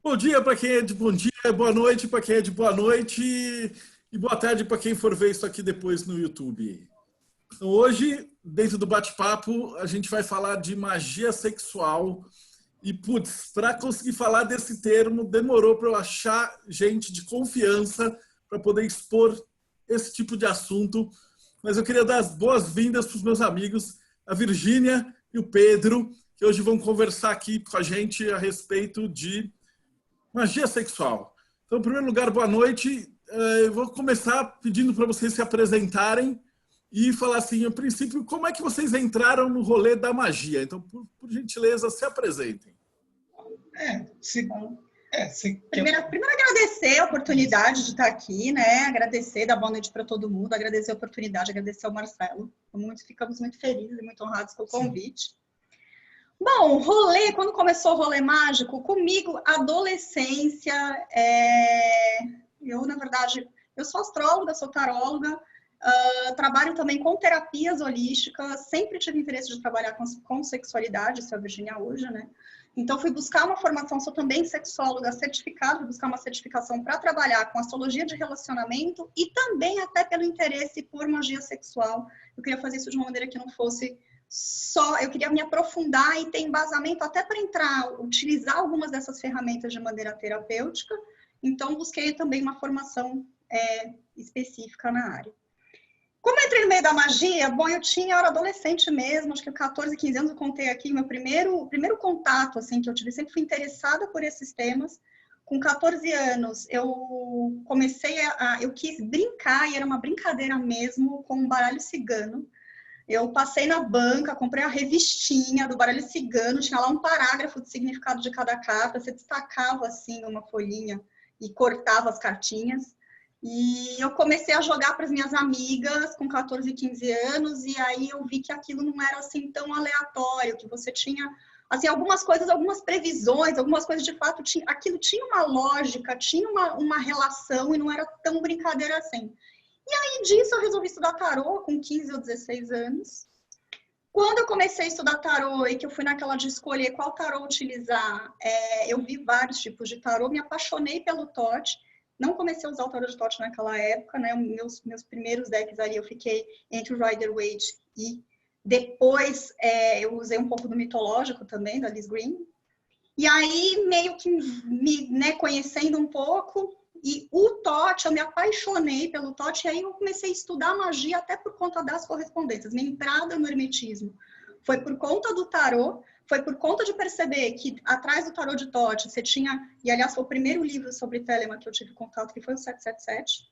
Bom dia para quem é de bom dia, boa noite para quem é de boa noite e boa tarde para quem for ver isso aqui depois no YouTube. Então, hoje, dentro do bate-papo, a gente vai falar de magia sexual e, putz, para conseguir falar desse termo, demorou para eu achar gente de confiança para poder expor esse tipo de assunto. Mas eu queria dar as boas-vindas para os meus amigos, a Virgínia e o Pedro, que hoje vão conversar aqui com a gente a respeito de magia sexual. Então, em primeiro lugar, boa noite. Eu vou começar pedindo para vocês se apresentarem e falar assim, a princípio, como é que vocês entraram no rolê da magia? Então, por gentileza, se apresentem. Primeiro agradecer a oportunidade de estar aqui, né? Agradecer, dar boa noite para todo mundo, agradecer a oportunidade, agradecer ao Marcelo. Ficamos muito felizes e muito honrados com o convite. Bom, quando começou o rolê mágico, comigo, adolescência, eu, na verdade, eu sou astróloga, sou taróloga, trabalho também com terapias holísticas, sempre tive interesse de trabalhar com sexualidade, isso é a Virgínia hoje, né? Então, fui buscar uma formação, sou também sexóloga certificada, fui buscar uma certificação para trabalhar com astrologia de relacionamento e também até pelo interesse por magia sexual. Eu queria fazer isso de uma maneira que não fosse só, eu queria me aprofundar e ter embasamento até para utilizar algumas dessas ferramentas de maneira terapêutica. Então, busquei também uma formação específica na área. Como eu entrei no meio da magia, bom, eu era adolescente mesmo, acho que 14, 15 anos eu contei aqui, meu primeiro contato, assim, que eu tive, sempre fui interessada por esses temas. Com 14 anos, eu quis brincar, e era uma brincadeira mesmo, com um baralho cigano. Eu passei na banca, comprei a revistinha do baralho cigano, tinha lá um parágrafo de significado de cada carta, você destacava, assim, uma folhinha e cortava as cartinhas. E eu comecei a jogar para as minhas amigas com 14, 15 anos, e aí eu vi que aquilo não era assim tão aleatório, que você tinha, assim, algumas coisas, algumas previsões, algumas coisas de fato, aquilo tinha uma lógica, tinha uma relação e não era tão brincadeira assim. E aí disso eu resolvi estudar tarô com 15 ou 16 anos. Quando eu comecei a estudar tarô e que eu fui naquela de escolher qual tarô utilizar, eu vi vários tipos de tarô, me apaixonei pelo TOT. Não comecei a usar o tarô de TOT naquela época, né? Meus primeiros decks ali eu fiquei entre o Rider-Waite e depois eu usei um pouco do mitológico também, da Liz Green. E aí meio que me conhecendo um pouco, e o TOT, eu me apaixonei pelo TOT, e aí eu comecei a estudar magia até por conta das correspondências. Minha entrada no hermetismo foi por conta do tarô, foi por conta de perceber que atrás do tarô de TOT você tinha, e aliás foi o primeiro livro sobre Telema que eu tive contato, que foi o 777,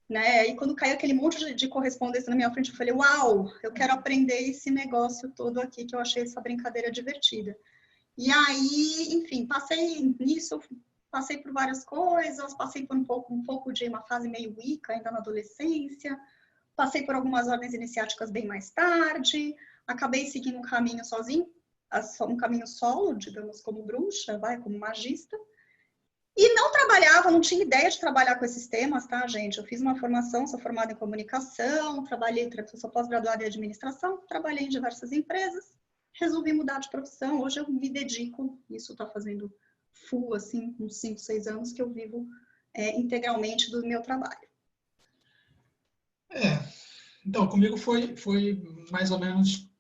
né? E quando caiu aquele monte de correspondência na minha frente, eu falei, uau, eu quero aprender esse negócio todo aqui, que eu achei essa brincadeira divertida. E aí, enfim, passei nisso, passei por várias coisas, passei por um pouco de uma fase meio Wicca, ainda na adolescência, passei por algumas ordens iniciáticas bem mais tarde, acabei seguindo um caminho sozinho, um caminho solo, digamos, como bruxa, como magista, e não trabalhava, não tinha ideia de trabalhar com esses temas, tá, gente? Eu fiz uma formação, sou formada em comunicação, sou pós-graduada em administração, trabalhei em diversas empresas, resolvi mudar de profissão, hoje eu me dedico, isso está fazendo full, assim, uns 5, 6 anos que eu vivo integralmente do meu trabalho. Então, comigo foi mais ou menos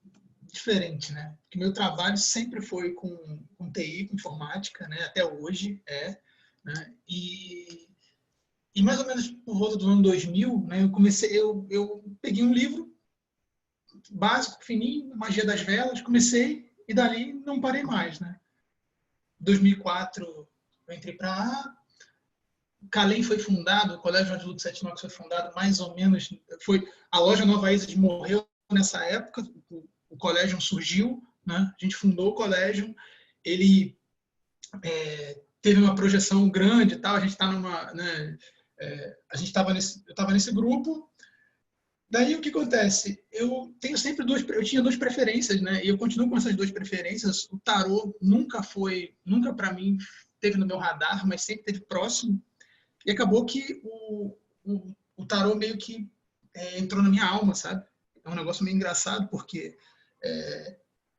diferente, né? Porque meu trabalho sempre foi com TI, com informática, né? Até hoje né? E mais ou menos por volta do ano 2000, né? Eu peguei um livro básico, fininho, Magia das Velas, comecei e dali não parei mais, né? Em 2004 eu entrei para A, o Calem foi fundado, o Colégio Angelo de Sete Nove foi fundado mais ou menos, a loja Nova Isis morreu nessa época, o colégio surgiu, né? A gente fundou o colégio, ele teve uma projeção grande e tal, a gente está né, eu estava nesse grupo. Daí o que acontece? Eu tinha duas preferências, né? E eu continuo com essas duas preferências. O tarô nunca para mim teve no meu radar, mas sempre esteve próximo. E acabou que o tarô meio que entrou na minha alma, sabe? É um negócio meio engraçado, porque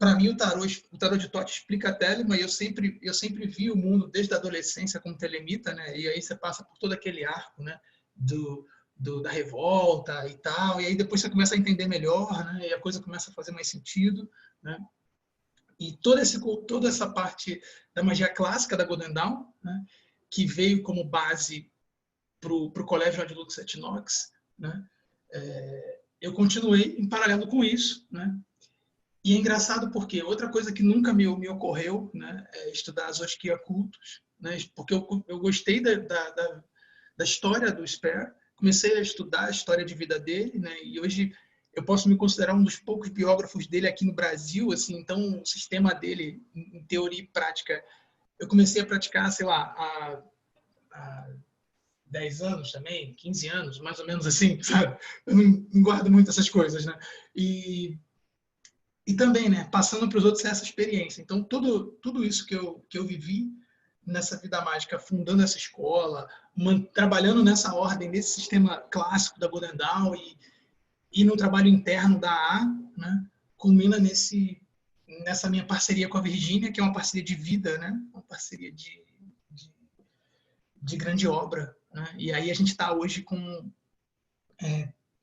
para mim, o tarô de Thoth explica a Telema, e eu sempre vi o mundo desde a adolescência como telemita, né? E aí você passa por todo aquele arco, né? Da revolta e tal, e aí depois você começa a entender melhor, né? E a coisa começa a fazer mais sentido, né? E toda essa parte da magia clássica da Golden Dawn, né? Que veio como base para o Colégio de Luxet Nox, né? Eu continuei em paralelo com isso, né? E é engraçado porque outra coisa que nunca me ocorreu, né, é estudar Zosquia cultos, né? Porque eu gostei da história do Spare, comecei a estudar a história de vida dele, né? E hoje eu posso me considerar um dos poucos biógrafos dele aqui no Brasil, assim. Então o sistema dele, em teoria e prática, eu comecei a praticar, sei lá, há 10 anos também, 15 anos, mais ou menos assim, sabe? Eu não guardo muito essas coisas, né? E também, né, passando para os outros essa experiência. Então, tudo isso que eu vivi nessa vida mágica, fundando essa escola, trabalhando nessa ordem, nesse sistema clássico da Golden Dawn e no trabalho interno da A, né, culmina nessa minha parceria com a Virgínia, que é uma parceria de vida, né, uma parceria de grande obra, né? E aí a gente está hoje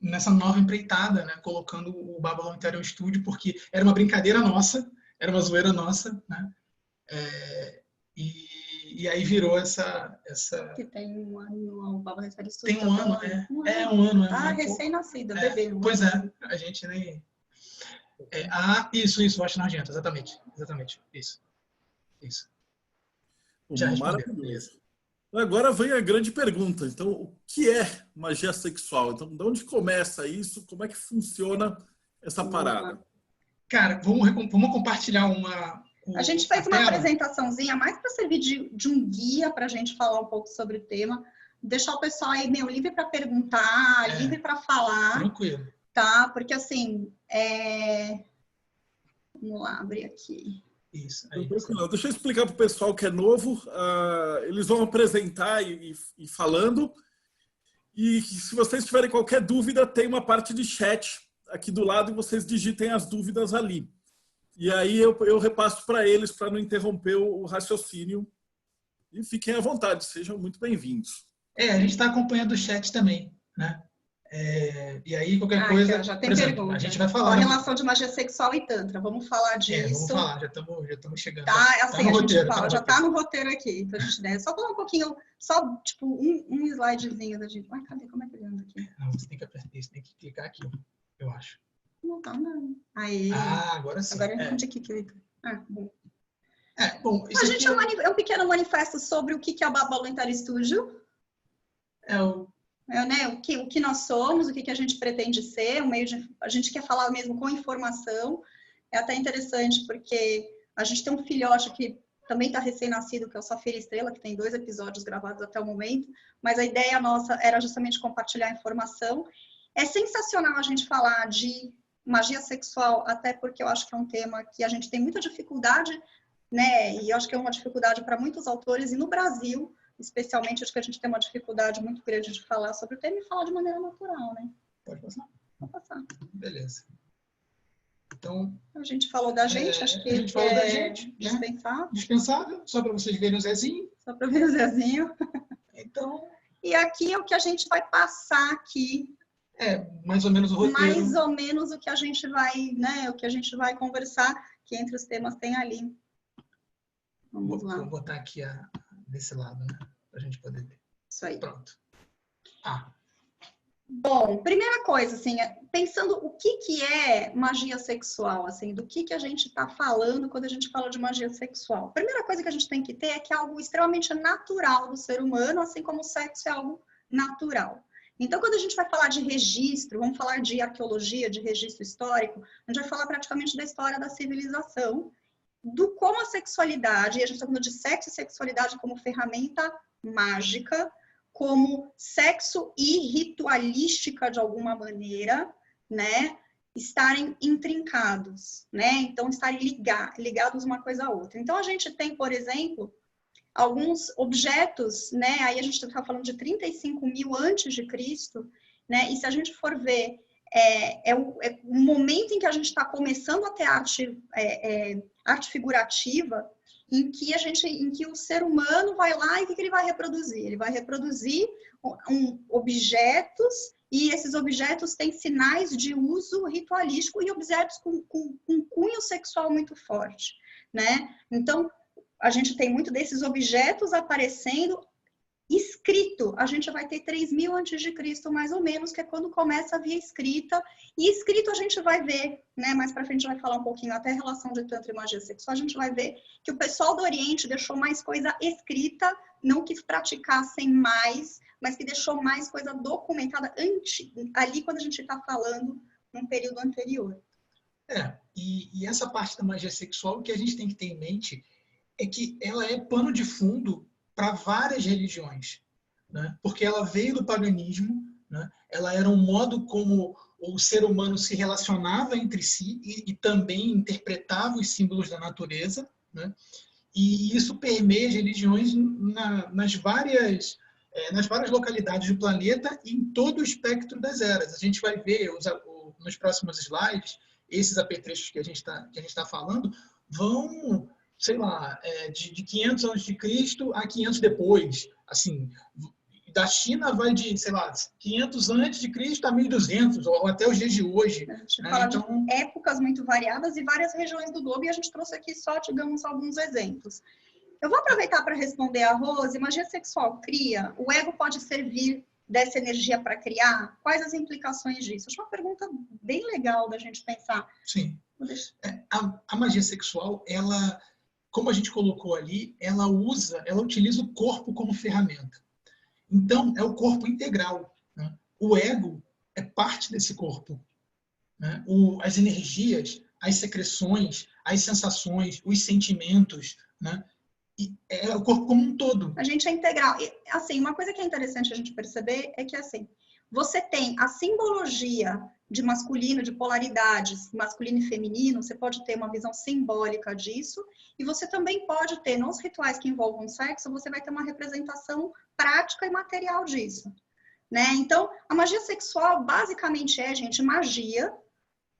nessa nova empreitada, né? Colocando o Babylon Interior Studio, porque era uma brincadeira nossa, era uma zoeira nossa, né? E aí virou essa... Que tem um ano, o Babylon Interior Studio. Tem um ano, um ano. Ah, recém-nascida, bebê. Pois é, a gente nem... Isso, Washington Argento, exatamente, isso. Já respondeu. Maravilhoso. Agora vem a grande pergunta. Então, o que é magia sexual? Então, de onde começa isso? Como é que funciona essa parada? Cara, vamos compartilhar A gente fez uma apresentaçãozinha mais para servir de um guia para a gente falar um pouco sobre o tema. Deixar o pessoal aí meio livre para perguntar, livre para falar. Tranquilo. Tá? Porque assim, vamos lá, abrir aqui. Isso. Deixa eu explicar para o pessoal que é novo. Eles vão apresentar e falando. E se vocês tiverem qualquer dúvida, tem uma parte de chat aqui do lado e vocês digitem as dúvidas ali. E aí eu repasso para eles para não interromper o raciocínio. E fiquem à vontade, sejam muito bem-vindos. A gente está acompanhando o chat também, né? E aí, qualquer coisa... Já tem pergunta. A gente vai falar. A relação de magia sexual e tantra. Vamos falar disso. Vamos falar, já estamos chegando. Tá, assim, a gente fala, já está no roteiro aqui. Então, a gente só falar um pouquinho, só tipo um slidezinho da gente. Ai, cadê? Como é que ele anda aqui? Não, você tem que apertar isso, tem que clicar aqui, eu acho. Não tá andando. Aí. Agora sim. Agora onde que clica? Bom. A gente é um pequeno manifesto sobre o que é o Babylon Interior Studio. Né, o que nós somos, o que a gente pretende ser, a gente quer falar mesmo com informação. É até interessante porque a gente tem um filhote que também está recém-nascido, que é o Safira Estrela, que tem 2 episódios gravados até o momento, mas a ideia nossa era justamente compartilhar informação. É sensacional a gente falar de magia sexual, até porque eu acho que é um tema que a gente tem muita dificuldade, né? E eu acho que é uma dificuldade para muitos autores, e no Brasil, especialmente, acho que a gente tem uma dificuldade muito grande de falar sobre o tema e falar de maneira natural, né? Pode passar? Pode passar. Beleza. Então... A gente falou da gente, acho que a gente falou da gente, dispensável. Né? Dispensável, só para vocês verem o Zezinho. Só para ver o Zezinho. Então... E aqui é o que a gente vai passar aqui. Mais ou menos o roteiro. Mais ou menos o que a gente vai, né? O que a gente vai conversar, que entre os temas tem ali. Vamos lá. Vou botar aqui desse lado, né? Para a gente poder ver. Isso aí. Pronto. Bom, primeira coisa, assim, pensando o que é magia sexual, assim, do que a gente está falando quando a gente fala de magia sexual. A primeira coisa que a gente tem que ter é que é algo extremamente natural do ser humano, assim como o sexo é algo natural. Então, quando a gente vai falar de registro, vamos falar de arqueologia, de registro histórico, a gente vai falar praticamente da história da civilização, do como a sexualidade, e a gente está falando de sexo e sexualidade como ferramenta mágica, como sexo e ritualística de alguma maneira, né, estarem intrincados, né, então estarem ligados uma coisa a outra. Então a gente tem, por exemplo, alguns objetos, né, aí a gente está falando de 35 mil antes de Cristo, né, e se a gente for ver é o momento em que a gente está começando a ter arte figurativa, em que o ser humano vai lá e o que ele vai reproduzir? Ele vai reproduzir objetos, e esses objetos têm sinais de uso ritualístico e objetos com cunho sexual muito forte, né? Então, a gente tem muito desses objetos aparecendo. Escrito, a gente vai ter 3000 a.C., mais ou menos, que é quando começa a via escrita. E escrito a gente vai ver, né? Mais para frente a gente vai falar um pouquinho até a relação de Tantra e magia sexual. A gente vai ver que o pessoal do Oriente deixou mais coisa escrita, não que praticassem mais, mas que deixou mais coisa documentada ali quando a gente está falando num período anterior. E essa parte da magia sexual, o que a gente tem que ter em mente é que ela é pano de fundo para várias religiões, né? Porque ela veio do paganismo, né? Ela era um modo como o ser humano se relacionava entre si e também interpretava os símbolos da natureza, né? E isso permeia as religiões nas várias localidades do planeta e em todo o espectro das eras. A gente vai ver nos próximos slides, esses apetrechos que a gente tá falando vão, sei lá, de 500 anos de Cristo a 500 depois. Assim, da China vai de, sei lá, 500 antes de Cristo a 1200, ou até os dias de hoje. A gente fala de épocas muito variadas e várias regiões do globo, e a gente trouxe aqui só, digamos, alguns exemplos. Eu vou aproveitar para responder a Rose. Magia sexual cria? O ego pode servir dessa energia para criar? Quais as implicações disso? Acho uma pergunta bem legal da gente pensar. Sim. A magia sexual, ela, como a gente colocou ali, ela utiliza o corpo como ferramenta. Então, é o corpo integral, né? O ego é parte desse corpo, né? As energias, as secreções, as sensações, os sentimentos, né? E é o corpo como um todo. A gente é integral. E, assim, uma coisa que é interessante a gente perceber é que, assim, você tem a simbologia de masculino, de polaridades, masculino e feminino, você pode ter uma visão simbólica disso, e você também pode ter, nos rituais que envolvam sexo, você vai ter uma representação prática e material disso, né? Então, a magia sexual basicamente é, gente, magia,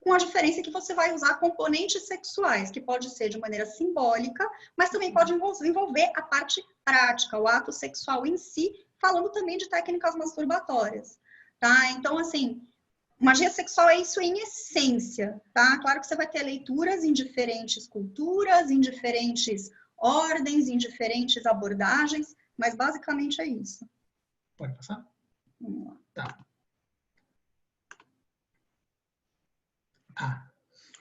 com a diferença que você vai usar componentes sexuais, que pode ser de maneira simbólica, mas também pode envolver a parte prática, o ato sexual em si, falando também de técnicas masturbatórias, tá? Então, assim, magia sexual é isso em essência, tá? Claro que você vai ter leituras em diferentes culturas, em diferentes ordens, em diferentes abordagens, mas basicamente é isso. Pode passar? Vamos lá. Tá.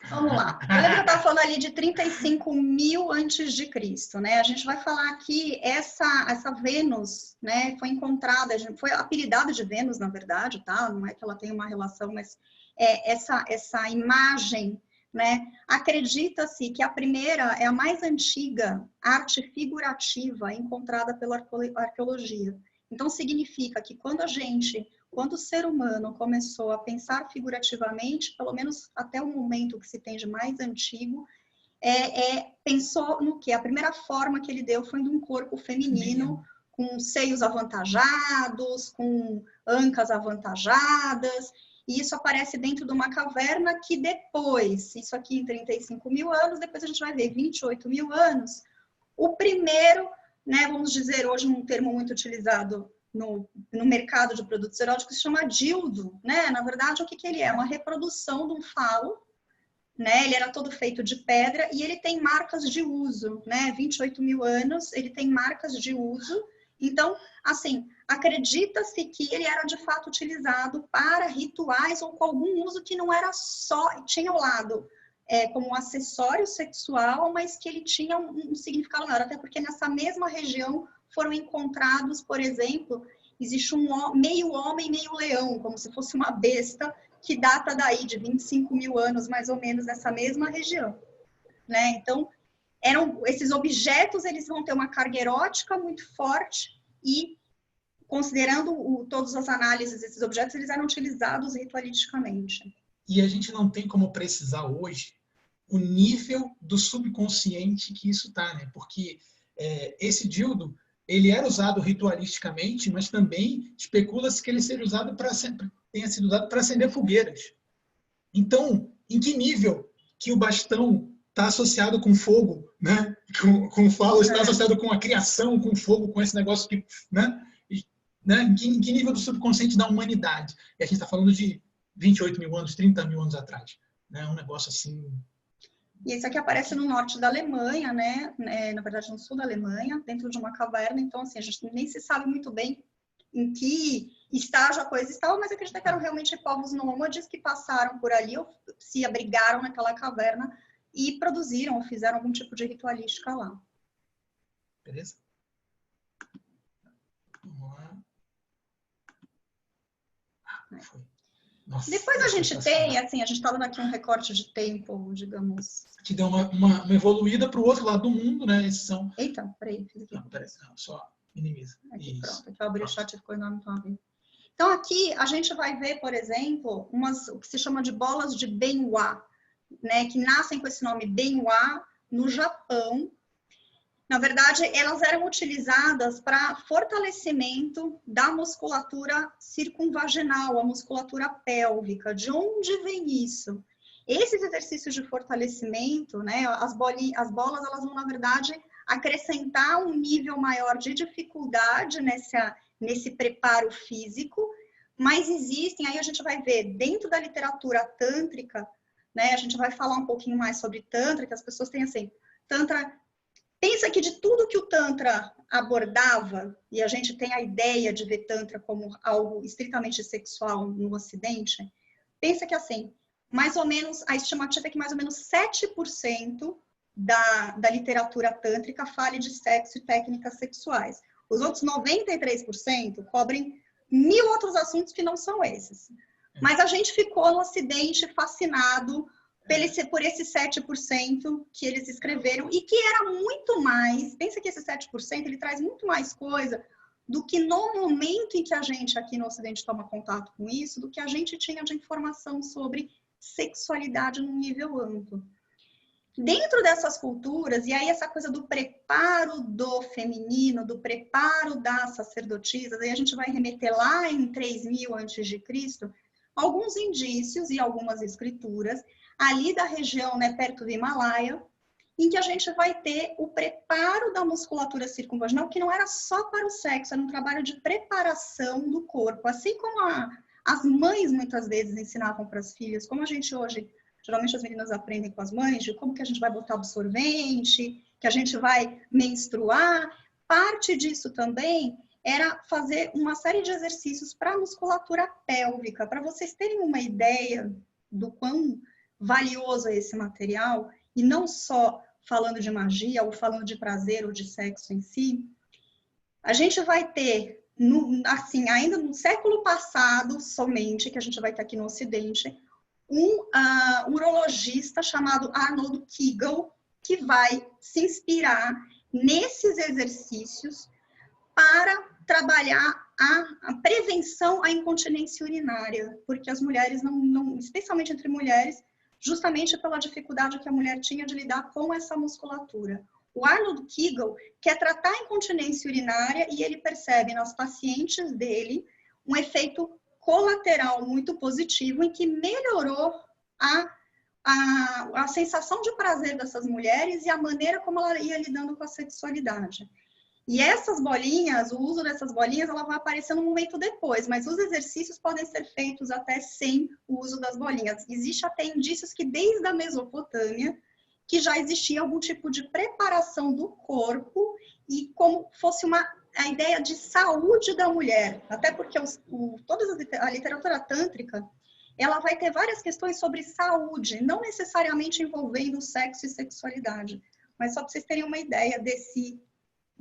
Vamos lá. Eu lembro que eu estava falando ali de 35.000 antes de Cristo, né? A gente vai falar aqui, essa Vênus, né, foi encontrada, foi apelidada de Vênus, na verdade, tá? Não é que ela tem uma relação, mas essa imagem, né? Acredita-se que a primeira é a mais antiga arte figurativa encontrada pela arqueologia. Então, significa que quando o ser humano começou a pensar figurativamente, pelo menos até o momento que se tem de mais antigo, pensou no quê? A primeira forma que ele deu foi de um corpo feminino, com seios avantajados, com ancas avantajadas, e isso aparece dentro de uma caverna que depois, isso aqui em 35.000 anos, depois a gente vai ver 28.000 anos, o primeiro, né, vamos dizer hoje um termo muito utilizado no mercado de produtos eróticos, se chama dildo, né? Na verdade, o que ele é? Uma reprodução de um falo, né? Ele era todo feito de pedra e ele tem marcas de uso, né? 28.000 anos, ele tem marcas de uso. Então, assim, acredita-se que ele era de fato utilizado para rituais ou com algum uso que não era só, tinha ao lado como um acessório sexual, mas que ele tinha um significado maior, até porque nessa mesma região foram encontrados, por exemplo, existe um meio homem, meio leão, como se fosse uma besta, que data daí de 25.000 anos, mais ou menos, nessa mesma região, né? Então, esses objetos, eles vão ter uma carga erótica muito forte e, considerando todas as análises desses objetos, eles eram utilizados ritualisticamente. E a gente não tem como precisar hoje o nível do subconsciente que isso está, né? Porque esse dildo, ele era usado ritualisticamente, mas também especula-se que ele tenha sido usado para acender fogueiras, Então, em que nível que o bastão está associado com fogo, né? Com fala, está associado com a criação, com fogo, com esse negócio que, né? Em que nível do subconsciente da humanidade? E a gente está falando de 28 mil anos, 30 mil anos atrás, né? Um negócio assim. E esse aqui aparece no norte da Alemanha, né? Na verdade, no sul da Alemanha, dentro de uma caverna. Então, assim, a gente nem se sabe muito bem em que estágio a coisa estava, mas acredita que eram realmente povos nômades que passaram por ali, ou se abrigaram naquela caverna e produziram ou fizeram algum tipo de ritualística lá. Beleza? Vamos lá. Foi. Nossa, depois a gente tem, assim, a gente está dando aqui um recorte de tempo, digamos. Que deu uma evoluída para o outro lado do mundo, né? Esses são... Eita, peraí, fiz aqui. Não, peraí, não, só minimiza. Aqui, isso. pronto, aqui eu abri o chat e ficou enorme, então abri. Então, aqui a gente vai ver, por exemplo, o que se chama de bolas de Benhua, né, que nascem com esse nome Benhua no Japão. Na verdade, elas eram utilizadas para fortalecimento da musculatura circunvaginal, a musculatura pélvica. De onde vem isso? Esses exercícios de fortalecimento, né, as bolas, elas vão, na verdade, acrescentar um nível maior de dificuldade nesse preparo físico, mas existem, aí a gente vai ver, dentro da literatura tântrica, né, a gente vai falar um pouquinho mais sobre Tantra, que as pessoas têm assim, Tantra, pensa que de tudo que o Tantra abordava, e a gente tem a ideia de ver Tantra como algo estritamente sexual no Ocidente, pensa que assim, mais ou menos, a estimativa é que mais ou menos 7% da literatura tântrica fale de sexo e técnicas sexuais. Os outros 93% cobrem 1000 outros assuntos que não são esses. Mas a gente ficou no Ocidente fascinado por esse 7% que eles escreveram e que era muito mais, pensa que esse 7% ele traz muito mais coisa do que no momento em que a gente aqui no Ocidente toma contato com isso, do que a gente tinha de informação sobre sexualidade num nível amplo. Dentro dessas culturas, e aí essa coisa do preparo do feminino, do preparo das sacerdotisas, aí a gente vai remeter lá em 3000 a.C., alguns indícios e algumas escrituras, ali da região, né, perto do Himalaia, em que a gente vai ter o preparo da musculatura circunvaginal, que não era só para o sexo, era um trabalho de preparação do corpo. Assim como as mães muitas vezes ensinavam para as filhas, como a gente hoje, geralmente as meninas aprendem com as mães, de como que a gente vai botar absorvente, que a gente vai menstruar. Parte disso também era fazer uma série de exercícios para a musculatura pélvica, para vocês terem uma ideia do quão valioso é esse material, e não só falando de magia, ou falando de prazer, ou de sexo em si. A gente vai ter, assim, ainda no século passado, somente, que a gente vai ter aqui no Ocidente, um urologista chamado Arnold Kegel, que vai se inspirar nesses exercícios para trabalhar a prevenção à incontinência urinária, porque as mulheres não, especialmente entre mulheres, justamente pela dificuldade que a mulher tinha de lidar com essa musculatura. O Arnold Kegel quer tratar a incontinência urinária e ele percebe nas pacientes dele um efeito colateral muito positivo em que melhorou a sensação de prazer dessas mulheres e a maneira como ela ia lidando com a sexualidade. E essas bolinhas, o uso dessas bolinhas, ela vai aparecer no momento depois, mas os exercícios podem ser feitos até sem o uso das bolinhas. Existe até indícios que desde a Mesopotâmia, que já existia algum tipo de preparação do corpo e como fosse a ideia de saúde da mulher. Até porque a literatura tântrica, ela vai ter várias questões sobre saúde, não necessariamente envolvendo sexo e sexualidade, mas só para vocês terem uma ideia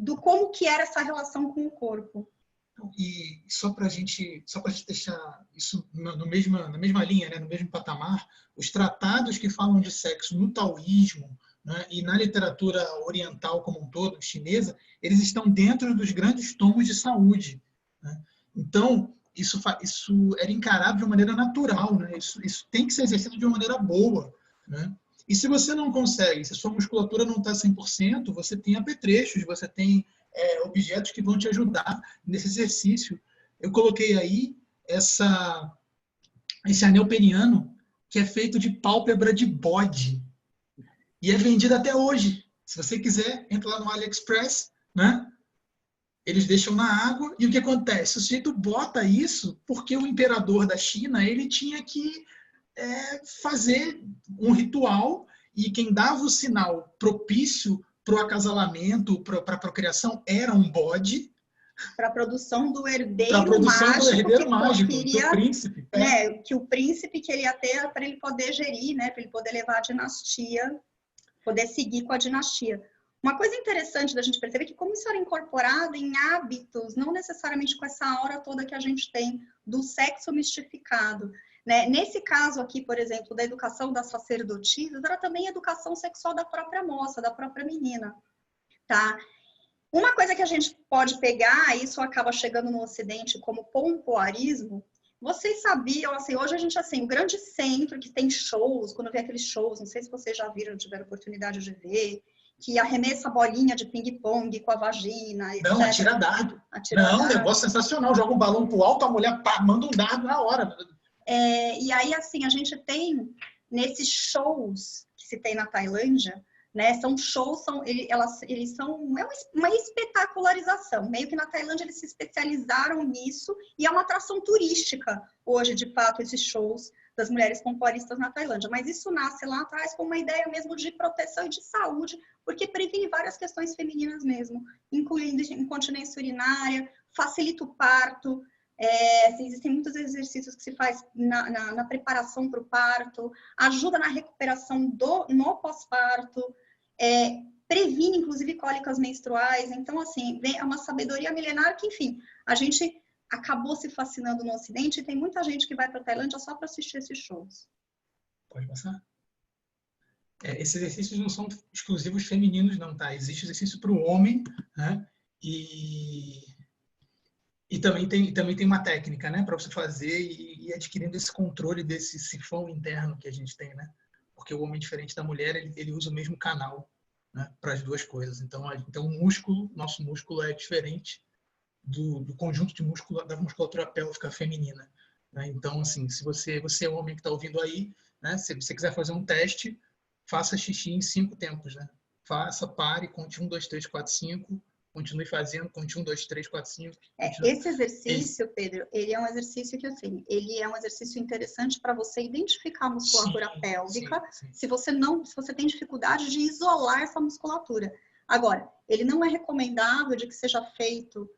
do como que era essa relação com o corpo. E só para a gente deixar isso na mesma linha, né, no mesmo patamar, os tratados que falam de sexo no taoísmo, né, e na literatura oriental como um todo, chinesa, eles estão dentro dos grandes tomos de saúde. Né? Então, isso era encarado de uma maneira natural, né? Isso tem que ser exercido de uma maneira boa. Né? E se você não consegue, se a sua musculatura não está 100%, você tem apetrechos, você tem objetos que vão te ajudar nesse exercício. Eu coloquei aí esse anel peniano, que é feito de pálpebra de bode. E é vendido até hoje. Se você quiser, entra lá no AliExpress, né? Eles deixam na água e o que acontece? O sujeito bota isso porque o imperador da China, ele tinha que fazer um ritual e quem dava o sinal propício para o acasalamento, para a procriação, era um bode. Para a produção do herdeiro mágico, do príncipe. Né, que o príncipe que ele ia ter para ele poder gerir, né, para ele poder levar a dinastia, poder seguir com a dinastia. Uma coisa interessante da gente perceber é que como isso era incorporado em hábitos, não necessariamente com essa aura toda que a gente tem do sexo mistificado. Né? Nesse caso aqui, por exemplo, da educação das sacerdotisas, era também a educação sexual da própria moça, da própria menina. Tá? Uma coisa que a gente pode pegar, isso acaba chegando no Ocidente como pompoarismo, vocês sabiam, assim, hoje a gente, assim, o grande centro que tem shows, quando vê aqueles shows, não sei se vocês já viram, tiveram oportunidade de ver, que arremessa a bolinha de ping-pong com a vagina, etc. Não, atira dardo. Não, negócio sensacional. Joga um balão pro alto, a mulher manda um dardo na hora. E aí, assim, a gente tem, nesses shows que se tem na Tailândia, né, são shows, eles são uma espetacularização. Meio que na Tailândia eles se especializaram nisso e é uma atração turística hoje, de fato, esses shows das mulheres pompoaristas na Tailândia. Mas isso nasce lá atrás com uma ideia mesmo de proteção e de saúde, porque previne várias questões femininas mesmo, incluindo incontinência urinária, facilita o parto. Existem muitos exercícios que se faz na preparação para o parto, ajuda na recuperação no pós-parto, previne, inclusive, cólicas menstruais. Então, assim, é uma sabedoria milenar que, enfim, a gente acabou se fascinando no Ocidente e tem muita gente que vai para a Tailândia só para assistir esses shows. Pode passar? Esses exercícios não são exclusivos femininos, não, tá? Existe exercício para o homem, né? E também tem uma técnica, né, para você fazer e adquirindo esse controle desse sifão interno que a gente tem, né? Porque o homem, diferente da mulher, ele usa o mesmo canal, né, para as duas coisas. Então o músculo, nosso músculo é diferente do conjunto de músculo da musculatura pélvica feminina, né? Então, assim, se você é homem que está ouvindo aí, né, se você quiser fazer um teste, faça xixi em 5 tempos, né? Faça, pare, conte 1, 2, 3, 4, 5. Continue fazendo, conte 1, 2, 3, 4, 5. Esse exercício, Pedro, ele é um exercício que, assim, ele é um exercício interessante para você identificar a musculatura pélvica, sim. Se você tem dificuldade de isolar essa musculatura. Agora, ele não é recomendável de que seja feito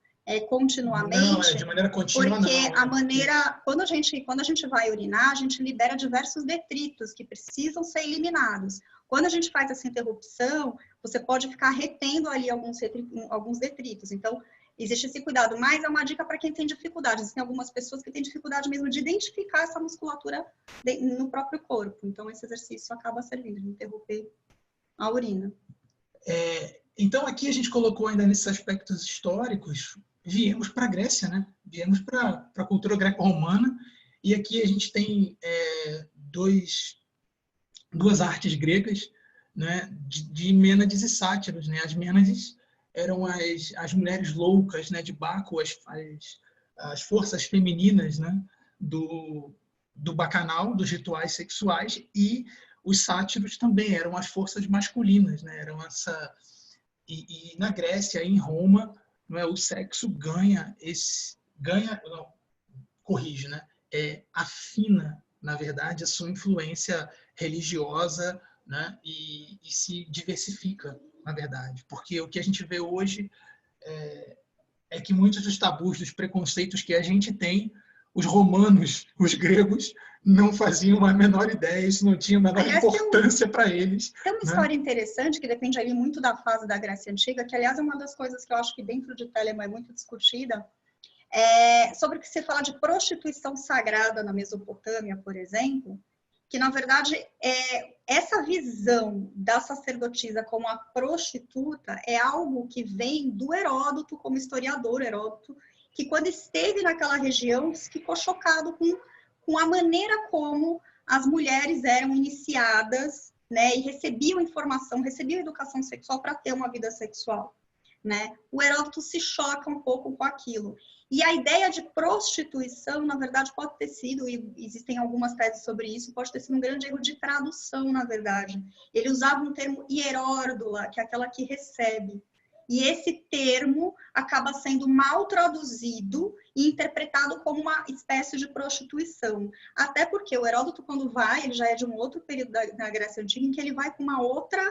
continuamente. Não, de maneira contínua, porque a maneira, quando a gente vai urinar, a gente libera diversos detritos que precisam ser eliminados. Quando a gente faz essa interrupção, você pode ficar retendo ali alguns detritos. Então, existe esse cuidado. Mas é uma dica para quem tem dificuldade. Existem algumas pessoas que têm dificuldade mesmo de identificar essa musculatura no próprio corpo. Então, esse exercício acaba servindo de interromper a urina. Então, aqui a gente colocou ainda nesses aspectos históricos, viemos para a Grécia, né? Viemos para a cultura greco-romana. E aqui a gente tem duas artes gregas, né, de Mênades e Sátiros, né? As Mênades eram as mulheres loucas, né, de Baco, as forças femininas, né, do bacanal, dos rituais sexuais, e os sátiros também eram as forças masculinas, né? Eram e na Grécia, em Roma, não é, o sexo afina, na verdade, a sua influência religiosa, né? E se diversifica, na verdade. Porque o que a gente vê hoje é que muitos dos tabus, dos preconceitos que a gente tem, os romanos, os gregos, não faziam a menor ideia, isso não tinha a menor importância para eles. Tem uma história interessante, que depende ali muito da fase da Grécia Antiga, que, aliás, é uma das coisas que eu acho que dentro de Telema é muito discutida, sobre o que se fala de prostituição sagrada na Mesopotâmia, por exemplo, que, na verdade, essa visão da sacerdotisa como a prostituta é algo que vem do Heródoto, como historiador Heródoto, que quando esteve naquela região ficou chocado com a maneira como as mulheres eram iniciadas, né, e recebiam informação, recebiam educação sexual para ter uma vida sexual. né? O Heródoto se choca um pouco com aquilo. E a ideia de prostituição, na verdade, pode ter sido, e existem algumas teses sobre isso, pode ter sido um grande erro de tradução, na verdade. Ele usava um termo hierórdula, que é aquela que recebe. E esse termo acaba sendo mal traduzido e interpretado como uma espécie de prostituição. Até porque o Heródoto, quando vai, ele já é de um outro período da Grécia Antiga, em que ele vai com uma outra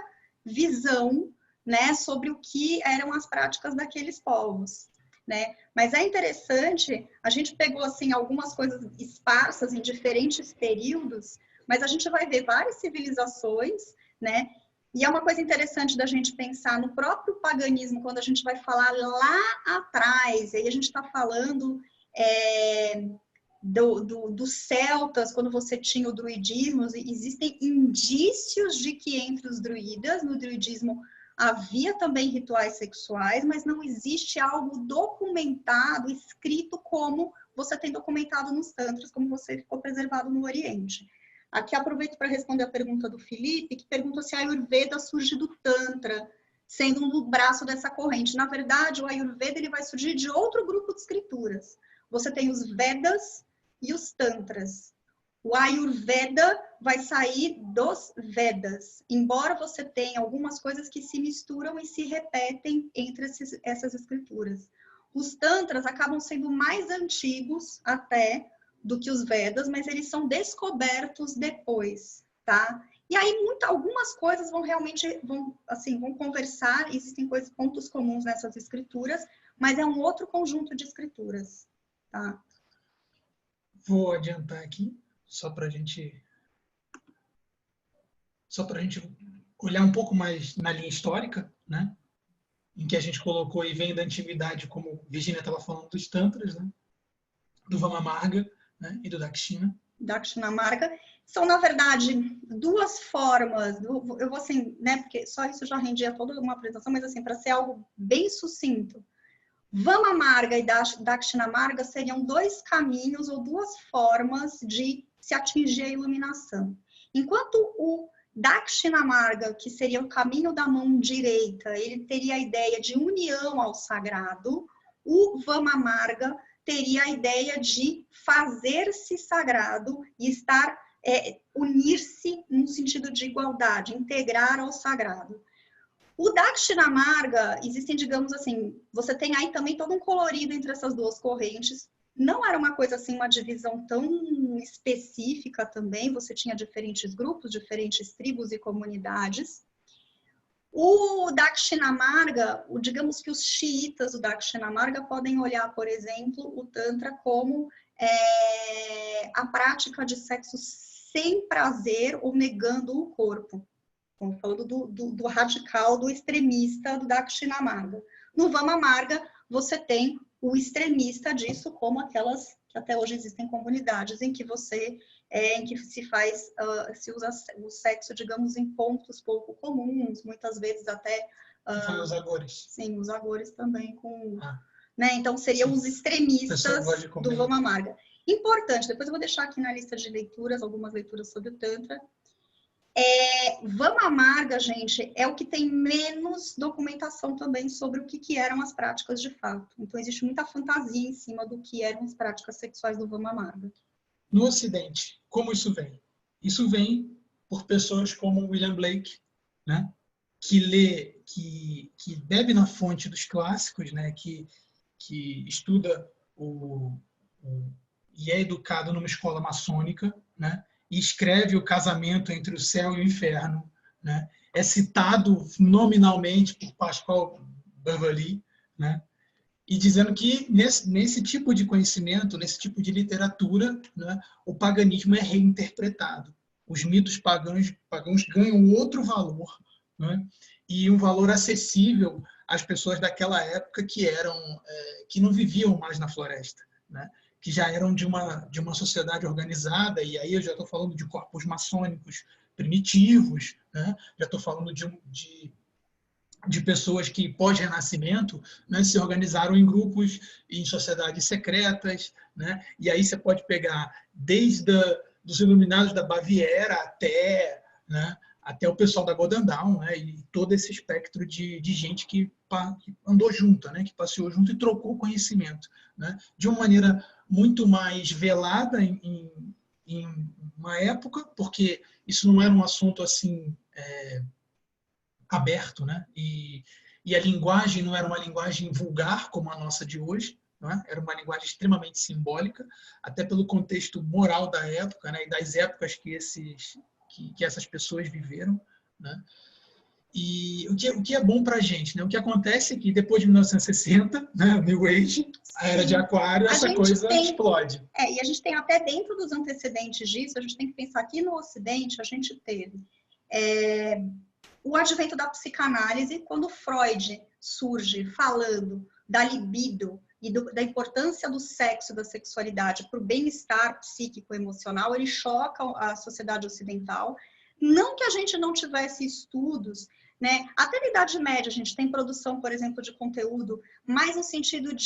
visão, né, sobre o que eram as práticas daqueles povos, né? Mas é interessante, a gente pegou assim algumas coisas esparsas em diferentes períodos, mas a gente vai ver várias civilizações, né? E é uma coisa interessante da gente pensar no próprio paganismo, quando a gente vai falar lá atrás, aí a gente está falando dos celtas, quando você tinha o druidismo, existem indícios de que entre os druidas, no druidismo, havia também rituais sexuais, mas não existe algo documentado, escrito como você tem documentado nos tantras, como você ficou preservado no Oriente. Aqui aproveito para responder a pergunta do Felipe, que pergunta se a Ayurveda surge do Tantra, sendo um braço dessa corrente. Na verdade, o Ayurveda ele vai surgir de outro grupo de escrituras. Você tem os Vedas e os Tantras. O Ayurveda vai sair dos Vedas, embora você tenha algumas coisas que se misturam e se repetem entre essas escrituras. Os Tantras acabam sendo mais antigos até do que os Vedas, mas eles são descobertos depois, tá? E aí algumas coisas vão conversar, existem pontos comuns nessas escrituras, mas é um outro conjunto de escrituras, tá? Vou adiantar aqui, só para a gente olhar um pouco mais na linha histórica, né? Em que a gente colocou e vem da antiguidade, como Virginia estava falando, dos Tantras, né? Do Vamamarga, né? E do Dakshina. Dakshinamārga são, na verdade, duas formas, eu vou assim, né, porque só isso já rendia toda uma apresentação, mas assim, para ser algo bem sucinto, Vamamarga e Dakshinamārga seriam dois caminhos ou duas formas de se atingir a iluminação. Enquanto o Dakshinamārga, que seria o caminho da mão direita, ele teria a ideia de união ao sagrado, o Vamamarga teria a ideia de fazer-se sagrado e unir-se no sentido de igualdade, integrar ao sagrado. O Dakshinamārga, existem, digamos assim, você tem aí também todo um colorido entre essas duas correntes. Não era uma coisa assim, uma divisão tão específica também, você tinha diferentes grupos, diferentes tribos e comunidades. O Dakshinamārga, digamos que os xiitas do Dakshinamārga podem olhar, por exemplo, o Tantra como a prática de sexo sem prazer ou negando o corpo. Estamos falando do radical, do extremista do Dakshinamārga. No Vamamarga, você tem o extremista disso, como aquelas que até hoje existem comunidades em que em que se usa o sexo, digamos, em pontos pouco comuns, muitas vezes até... os agores. Sim, os agores também né? Então, seriam os extremistas do Vamamarga. Importante, depois eu vou deixar aqui na lista de leituras, algumas leituras sobre o Tantra. Vamamarga, gente, é o que tem menos documentação também sobre o que eram as práticas de fato. Então, existe muita fantasia em cima do que eram as práticas sexuais do Vamamarga. No Ocidente, como isso vem? Isso vem por pessoas como William Blake, né? que bebe na fonte dos clássicos, né? que estuda e é educado numa escola maçônica, né? E escreve o casamento entre o céu e o inferno, né? É citado nominalmente por Pascal Beverly, né? E dizendo que nesse tipo de conhecimento, nesse tipo de literatura, né, o paganismo é reinterpretado. Os mitos pagãos ganham outro valor, né? E um valor acessível às pessoas daquela época que não viviam mais na floresta, né? Que já eram de uma sociedade organizada, e aí eu já estou falando de corpos maçônicos primitivos, né? Já estou falando de pessoas que, pós-renascimento, né, se organizaram em grupos, em sociedades secretas, né? E aí você pode pegar desde dos iluminados da Baviera até, né, até o pessoal da Golden Dawn, né, e todo esse espectro de gente que andou junto, né, que passeou junto e trocou conhecimento, né, de uma maneira muito mais velada em uma época, porque isso não era um assunto assim aberto, né, e a linguagem não era uma linguagem vulgar como a nossa de hoje, não é? Era uma linguagem extremamente simbólica, até pelo contexto moral da época, né, e das épocas que essas pessoas viveram, né? E o que é bom para a gente, né? O que acontece é que depois de 1960, né, New Age, a Era de Aquário, essa coisa explode. E a gente tem até dentro dos antecedentes disso, a gente tem que pensar que no Ocidente a gente teve o advento da psicanálise, quando Freud surge falando da libido e da importância do sexo e da sexualidade para o bem-estar psíquico e emocional, ele choca a sociedade ocidental. Não que a gente não tivesse estudos, né? Até na Idade Média a gente tem produção, por exemplo, de conteúdo mais no sentido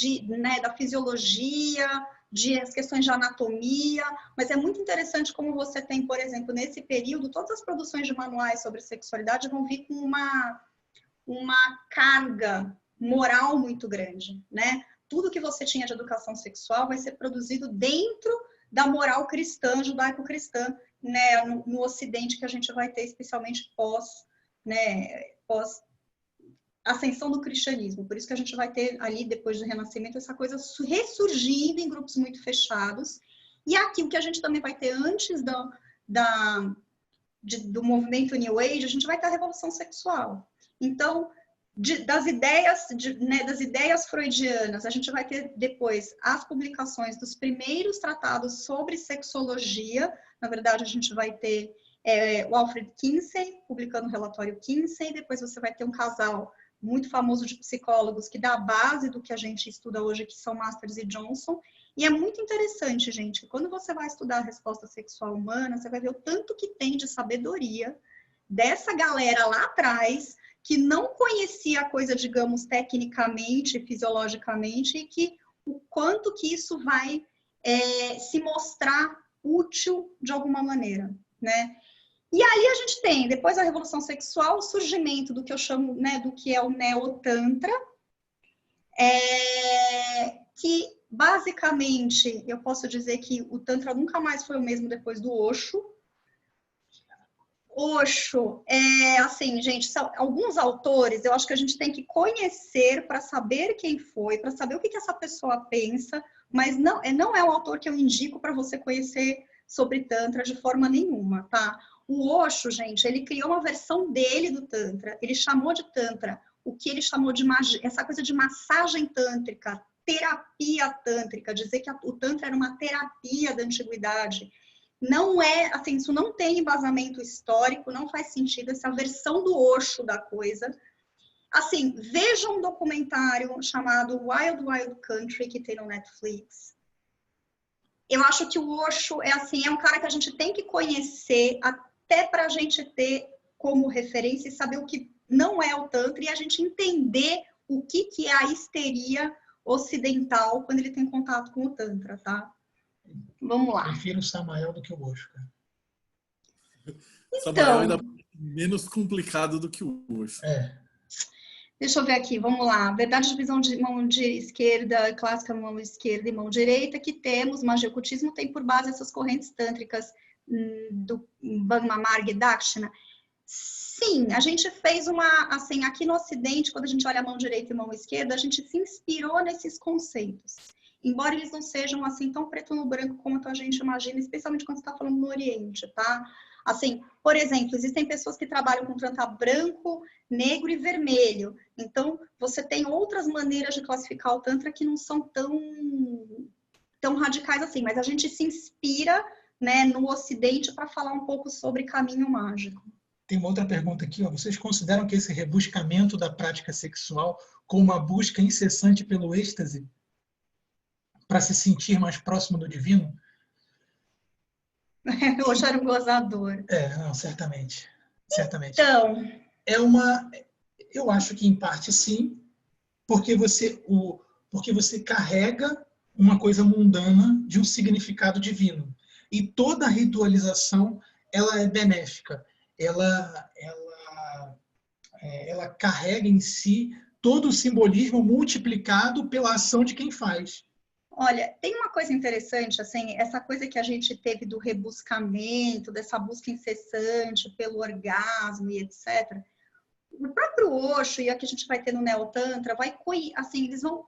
da fisiologia, as questões de anatomia, mas é muito interessante como você tem, por exemplo, nesse período, todas as produções de manuais sobre sexualidade vão vir com uma carga moral muito grande, né? Tudo que você tinha de educação sexual vai ser produzido dentro da moral cristã, judaico-cristã, né, no Ocidente, que a gente vai ter, especialmente pós ascensão do cristianismo. Por isso que a gente vai ter ali, depois do Renascimento, essa coisa ressurgindo em grupos muito fechados. E aqui, o que a gente também vai ter antes do movimento New Age, a gente vai ter a revolução sexual. Então, das ideias freudianas, a gente vai ter depois as publicações dos primeiros tratados sobre sexologia. Na verdade, a gente vai ter o Alfred Kinsey, publicando o relatório Kinsey. Depois você vai ter um casal muito famoso de psicólogos que dá a base do que a gente estuda hoje, que são Masters e Johnson. E é muito interessante, gente, quando você vai estudar a resposta sexual humana, você vai ver o tanto que tem de sabedoria dessa galera lá atrás, que não conhecia a coisa, digamos, tecnicamente, fisiologicamente, e que o quanto que isso vai se mostrar útil de alguma maneira, né? E aí a gente tem, depois da Revolução Sexual, o surgimento do que eu chamo, né, do que é o Neotantra, que basicamente eu posso dizer que o Tantra nunca mais foi o mesmo depois do Osho. Osho, assim, gente, são alguns autores, eu acho que a gente tem que conhecer para saber quem foi, para saber o que essa pessoa pensa, mas não é um autor que eu indico para você conhecer sobre Tantra de forma nenhuma, tá? O Osho, gente, ele criou uma versão dele do Tantra, ele chamou de Tantra o que ele chamou de essa coisa de massagem tântrica, terapia tântrica, dizer que o Tantra era uma terapia da antiguidade. Não assim, isso não tem embasamento histórico, não faz sentido, essa versão do Osho da coisa. Assim, veja um documentário chamado Wild Wild Country, que tem no Netflix. Eu acho que o Osho é um cara que a gente tem que conhecer até para a gente ter como referência e saber o que não é o Tantra e a gente entender o que é a histeria ocidental quando ele tem contato com o Tantra, tá? Vamos lá. Prefiro o Samael do que o Osho, cara. Então, Samael ainda é menos complicado do que o Osho. Deixa eu ver aqui, vamos lá. Verdade de visão de mão de esquerda, clássica mão esquerda e mão direita, que temos, magia e ocultismo tem por base essas correntes tântricas do Bhagma Marga e Dakshina. Sim, a gente fez assim, aqui no Ocidente, quando a gente olha a mão direita e a mão esquerda, a gente se inspirou nesses conceitos. Embora eles não sejam assim tão preto no branco como a gente imagina, especialmente quando você está falando no Oriente, tá? Assim, por exemplo, existem pessoas que trabalham com Tantra branco, negro e vermelho. Então, você tem outras maneiras de classificar o Tantra que não são tão radicais assim, mas a gente se inspira, né, no Ocidente para falar um pouco sobre caminho mágico. Tem uma outra pergunta aqui, ó. Vocês consideram que esse rebuscamento da prática sexual como uma busca incessante pelo êxtase para se sentir mais próximo do divino? Hoje era um gozador. Não, certamente. Certamente. Então, eu acho que em parte sim, porque você carrega uma coisa mundana de um significado divino. E toda ritualização, ela é benéfica. ela carrega em si todo o simbolismo multiplicado pela ação de quem faz. Olha, tem uma coisa interessante, assim, essa coisa que a gente teve do rebuscamento, dessa busca incessante pelo orgasmo e etc. O próprio Osho e a que a gente vai ter no Neotantra, assim, eles vão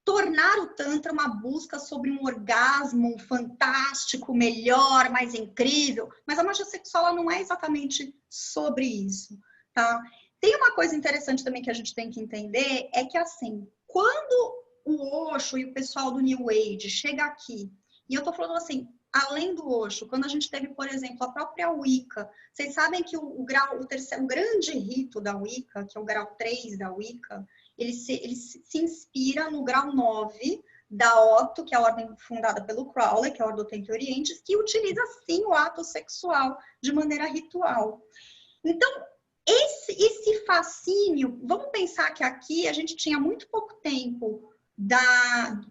tornar o Tantra uma busca sobre um orgasmo fantástico, melhor, mais incrível, mas a magia sexual ela não é exatamente sobre isso, tá? Tem uma coisa interessante também que a gente tem que entender, é que assim, quando o Osho e o pessoal do New Age chega aqui, e eu tô falando assim, além do Osho, quando a gente teve, por exemplo, a própria Wicca, vocês sabem que o grande rito da Wicca, que é o grau 3 da Wicca, ele se inspira no grau 9 da Otto, que é a ordem fundada pelo Crowley, que é a Ordem do Oriente e Oriente, que utiliza, sim, o ato sexual de maneira ritual. Então, esse fascínio, vamos pensar que aqui a gente tinha muito pouco tempo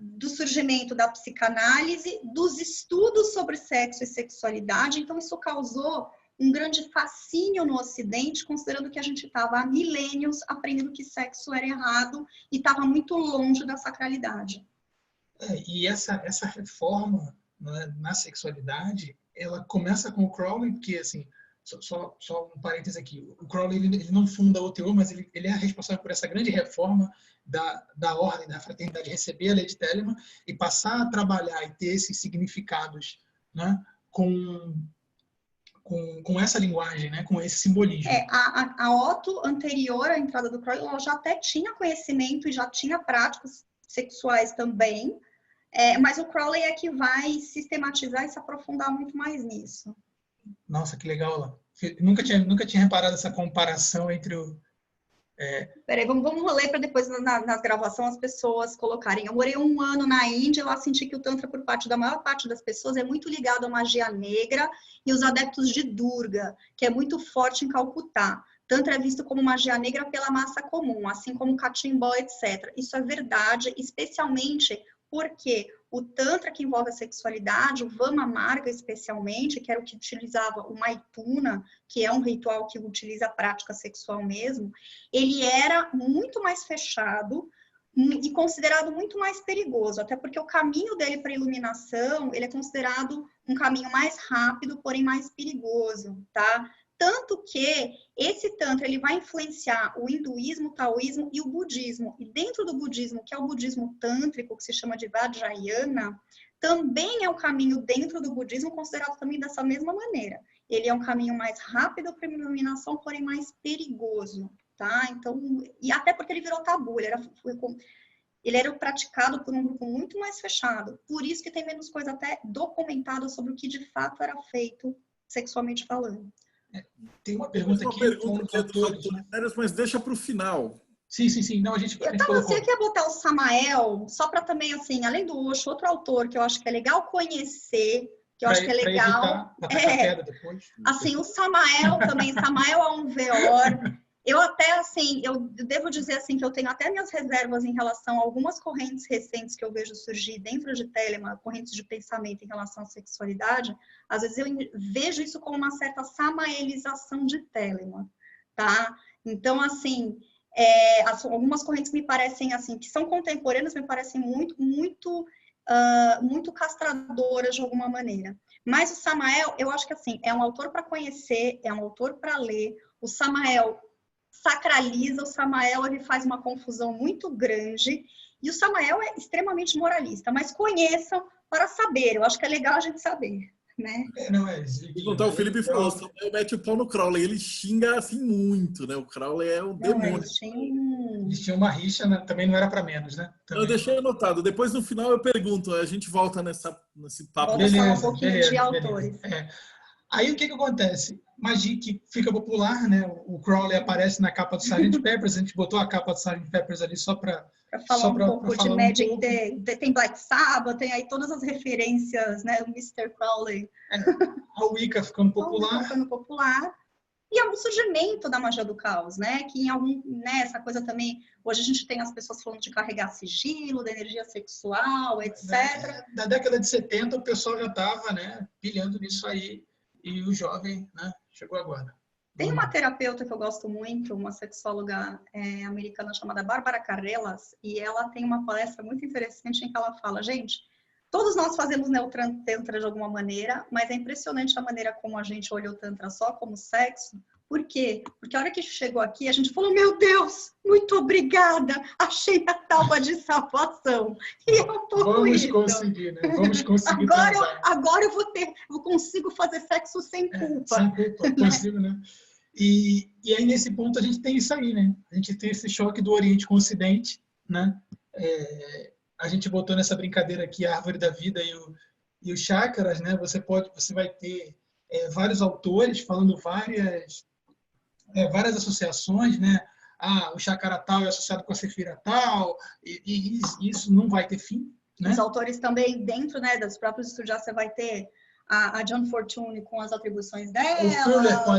do surgimento da psicanálise, dos estudos sobre sexo e sexualidade, então isso causou um grande fascínio no Ocidente, considerando que a gente estava há milênios aprendendo que sexo era errado e estava muito longe da sacralidade. E essa reforma, né, na sexualidade, ela começa com o Crowley, porque, assim, só um parênteses aqui, o Crowley ele não funda o OTO, mas ele é responsável por essa grande reforma da ordem, da fraternidade, receber a lei de Telemann e passar a trabalhar e ter esses significados, né, com essa linguagem, né, com esse simbolismo. A Otto, anterior à entrada do Crowley, ela já até tinha conhecimento e já tinha práticas sexuais também, mas o Crowley é que vai sistematizar e se aprofundar muito mais nisso. Nossa, que legal, Lá. Nunca tinha reparado essa comparação entre o... Peraí, vamos ler para depois nas gravações as pessoas colocarem. Eu morei 1 ano na Índia e lá senti que o Tantra, por parte da maior parte das pessoas, é muito ligado à magia negra e os adeptos de Durga, que é muito forte em Calcutá. Tantra é visto como magia negra pela massa comum, assim como catimbó, etc. Isso é verdade, especialmente porque o Tantra que envolve a sexualidade, o Vama Marga especialmente, que era o que utilizava o Maituna, que é um ritual que utiliza a prática sexual mesmo, ele era muito mais fechado e considerado muito mais perigoso, até porque o caminho dele para a iluminação, ele é considerado um caminho mais rápido, porém mais perigoso, tá? Tanto que esse Tantra ele vai influenciar o hinduísmo, o taoísmo e o budismo. E dentro do budismo, que é o budismo tântrico, que se chama de Vajrayana, também é um caminho dentro do budismo considerado também dessa mesma maneira. Ele é um caminho mais rápido para a iluminação, porém mais perigoso, tá? Então, e até porque ele virou tabu, ele era praticado por um grupo muito mais fechado. Por isso que tem menos coisa até documentada sobre o que de fato era feito sexualmente falando. Tem uma pergunta aqui. Que é dos autores, mas deixa para o final. Sim. Não, a gente colocou. Eu queria botar o Samael, só para também, assim, além do Osho, outro autor que eu acho que é legal conhecer, que eu acho que é legal. Depois. Assim, o Samael também, Samael Aunveor. Eu até, assim, eu devo dizer, assim, que eu tenho até minhas reservas em relação a algumas correntes recentes que eu vejo surgir dentro de Telemann, correntes de pensamento em relação à sexualidade. Às vezes eu vejo isso como uma certa samaelização de Telemann, tá? Então, assim, algumas correntes me parecem, assim, que são contemporâneas, me parecem muito castradoras de alguma maneira. Mas o Samael, eu acho que, assim, é um autor para conhecer, é um autor para ler. O Samael sacraliza, o Samael ele faz uma confusão muito grande e o Samael é extremamente moralista, mas conheçam para saber, eu acho que é legal a gente saber, né? O Felipe falou, o Samael mete o pau no Crowley, ele xinga assim muito, né? O Crowley é o demônio. Eles tinham uma rixa, né? Também não era para menos, né? Também. Eu deixei anotado, depois no final eu pergunto, a gente volta nesse papo. Vamos falar um pouquinho de autores. Aí o que acontece? Magia que fica popular, né? O Crowley aparece na capa do Sgt. Pepper's, a gente botou a capa do Sgt. Pepper's ali só para falar um pouco de Magic. Tem Black Sabbath, tem aí todas as referências, né? O Mr. Crowley. A Wicca ficando popular. E é um surgimento da magia do caos, né? Que em algum, né, essa coisa também, hoje a gente tem as pessoas falando de carregar sigilo, da energia sexual, etc. Na década de 70 o pessoal já estava, né, pilhando nisso aí. E o jovem, né, chegou agora. Tem uma terapeuta que eu gosto muito, uma sexóloga americana chamada Bárbara Carrelas, e ela tem uma palestra muito interessante em que ela fala, gente, todos nós fazemos Tantra de alguma maneira, mas é impressionante a maneira como a gente olha o Tantra só como sexo. Por quê? Porque a hora que chegou aqui, a gente falou, meu Deus, muito obrigada, achei a tábua de salvação. E é um pouco isso. Vamos conseguir, né? Vamos conseguir agora eu consigo fazer sexo sem culpa. Sem culpa, consigo, né? E aí, nesse ponto, a gente tem isso aí, né? A gente tem esse choque do Oriente com o Ocidente, né? A gente botou nessa brincadeira aqui a árvore da vida e os chakras, né? Você vai ter vários autores falando várias associações, né? O chakra tal é associado com a sefira tal, e isso não vai ter fim, né? Os autores também, dentro, né, dos próprios estudos, você vai ter a John Fortune com as atribuições dela, o Fuller com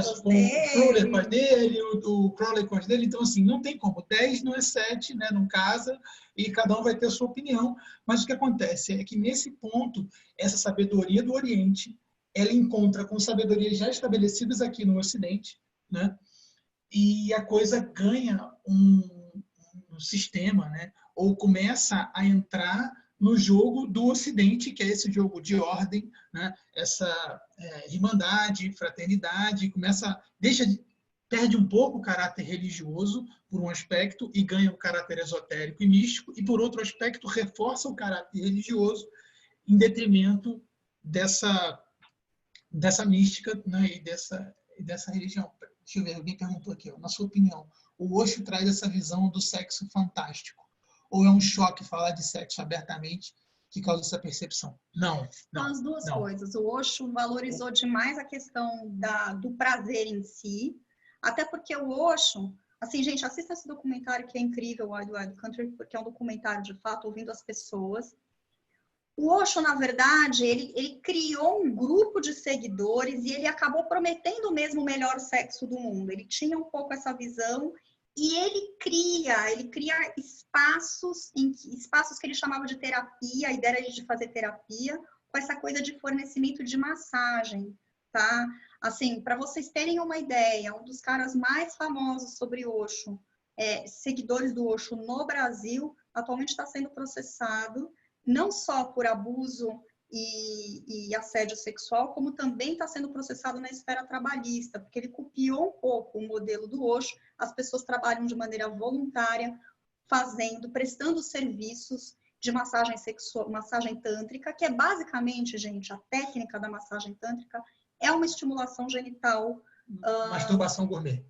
as dele, o Crowley com as dele. Então, assim, não tem como. 10 não é 7, né? Não casa, e cada um vai ter a sua opinião. Mas o que acontece é que, nesse ponto, essa sabedoria do Oriente, ela encontra com sabedorias já estabelecidas aqui no Ocidente, né? E a coisa ganha um sistema, né? Ou começa a entrar no jogo do Ocidente, que é esse jogo de ordem, né? Essa irmandade, fraternidade, perde um pouco o caráter religioso, por um aspecto, e ganha o caráter esotérico e místico, e por outro aspecto reforça o caráter religioso em detrimento dessa mística, né? e dessa religião. Deixa eu ver, alguém perguntou aqui, na sua opinião, o Osho traz essa visão do sexo fantástico? Ou é um choque falar de sexo abertamente que causa essa percepção? Não. As duas coisas. O Osho valorizou demais a questão do prazer em si, até porque o Osho, assim, gente, assista esse documentário que é incrível, Wild Wild Country, porque é um documentário, de fato, ouvindo as pessoas. O Osho, na verdade, ele criou um grupo de seguidores e ele acabou prometendo mesmo o melhor sexo do mundo. Ele tinha um pouco essa visão e ele cria espaços que ele chamava de terapia, a ideia era de fazer terapia, com essa coisa de fornecimento de massagem, tá? Assim, para vocês terem uma ideia, um dos caras mais famosos sobre Osho, seguidores do Osho no Brasil, atualmente está sendo processado, não só por abuso e assédio sexual, como também está sendo processado na esfera trabalhista, porque ele copiou um pouco o modelo do Osho, as pessoas trabalham de maneira voluntária, prestando serviços de massagem sexual, massagem tântrica, que é basicamente, gente, a técnica da massagem tântrica é uma estimulação genital. Masturbação gourmet.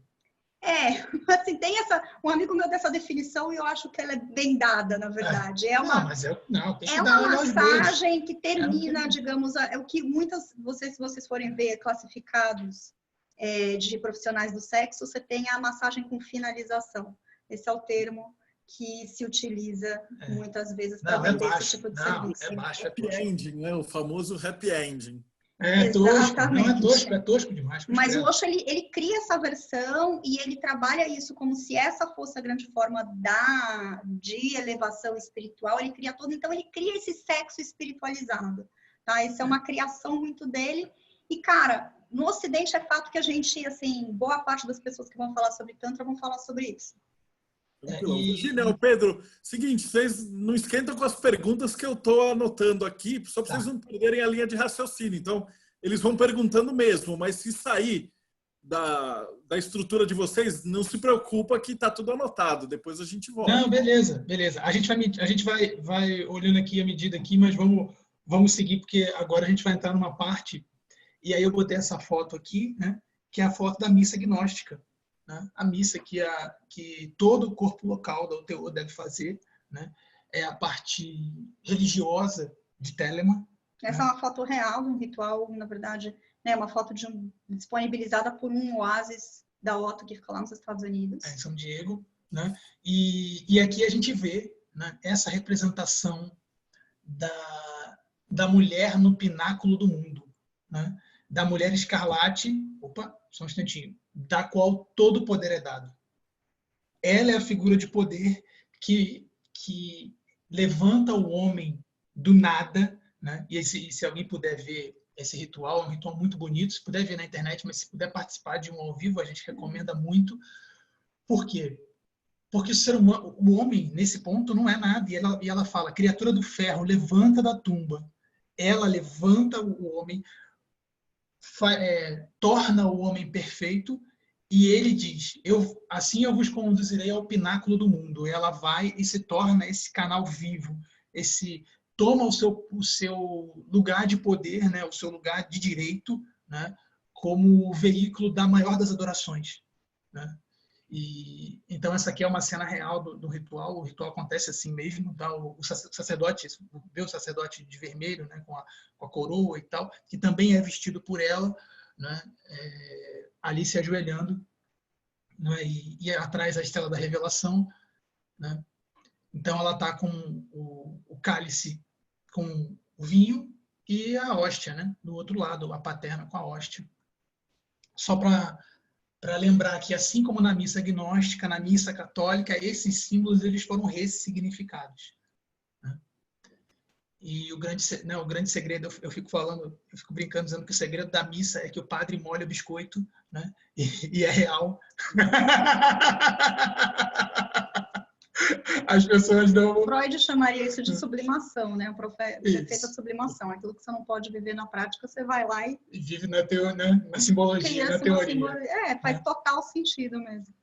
Assim, tem um amigo meu dessa definição e eu acho que ela é bem dada, na verdade. É uma massagem que termina, digamos, é o que se vocês forem ver classificados de profissionais do sexo, você tem a massagem com finalização. Esse é o termo que se utiliza muitas vezes para vender esse tipo de serviço. É baixo, happy ending, né? O famoso happy ending. Tosco, é tosco demais. Mas o Osho, ele cria essa versão e ele trabalha isso como se essa fosse a grande forma de elevação espiritual. Ele cria todo, então ele cria esse sexo espiritualizado, tá? Isso é uma criação muito dele. E, cara, no Ocidente é fato que a gente, assim, boa parte das pessoas que vão falar sobre Tantra vão falar sobre isso. Virginia, Pedro, seguinte, vocês não esquentam com as perguntas que eu estou anotando aqui, só para vocês não perderem a linha de raciocínio. Então, eles vão perguntando mesmo, mas se sair da estrutura de vocês, não se preocupa que está tudo anotado, depois a gente volta. Não, beleza. A gente vai olhando aqui a medida aqui, mas vamos seguir, porque agora a gente vai entrar numa parte, e aí eu botei essa foto aqui, né, que é a foto da missa gnóstica. A missa que todo o corpo local da UTO deve fazer, né? É a parte religiosa de Telemann. Essa é uma foto real, um ritual, na verdade, né? Uma foto disponibilizada por um oásis da OTO que fica lá nos Estados Unidos. Em São Diego. Né? E aqui a gente vê, né, essa representação da mulher no pináculo do mundo. Né? Da mulher escarlate, só um instantinho, da qual todo o poder é dado. Ela é a figura de poder que levanta o homem do nada, né? E se alguém puder ver esse ritual, é um ritual muito bonito. Se puder ver na internet, mas se puder participar de um ao vivo, a gente recomenda muito. Por quê? Porque o ser humano, o homem, nesse ponto, não é nada. E ela fala, criatura do ferro, levanta da tumba. Ela levanta o homem, torna o homem perfeito, e ele diz, assim eu vos conduzirei ao pináculo do mundo. Ela vai e se torna esse canal vivo, toma o seu lugar de poder, né, o seu lugar de direito, né, como o veículo da maior das adorações, né? E então essa aqui é uma cena real do ritual. O ritual acontece assim mesmo, tá? O sacerdote vê o sacerdote de vermelho, né, com a coroa e tal, que também é vestido por ela, né, ali se ajoelhando, né, e atrás a estrela da revelação, né? Então ela está com o cálice com o vinho e a hóstia, né, do outro lado, a paterna com a hóstia. Só para lembrar que, assim como na missa gnóstica, na missa católica, esses símbolos eles foram ressignificados, né? E o grande segredo, eu fico brincando dizendo que o segredo da missa é que o padre molha o biscoito, né? E é real. As pessoas não... Freud chamaria isso de sublimação, né? O efeito da sublimação. Aquilo que você não pode viver na prática, você vai lá e vive na simbologia, na teoria. Faz total sentido mesmo.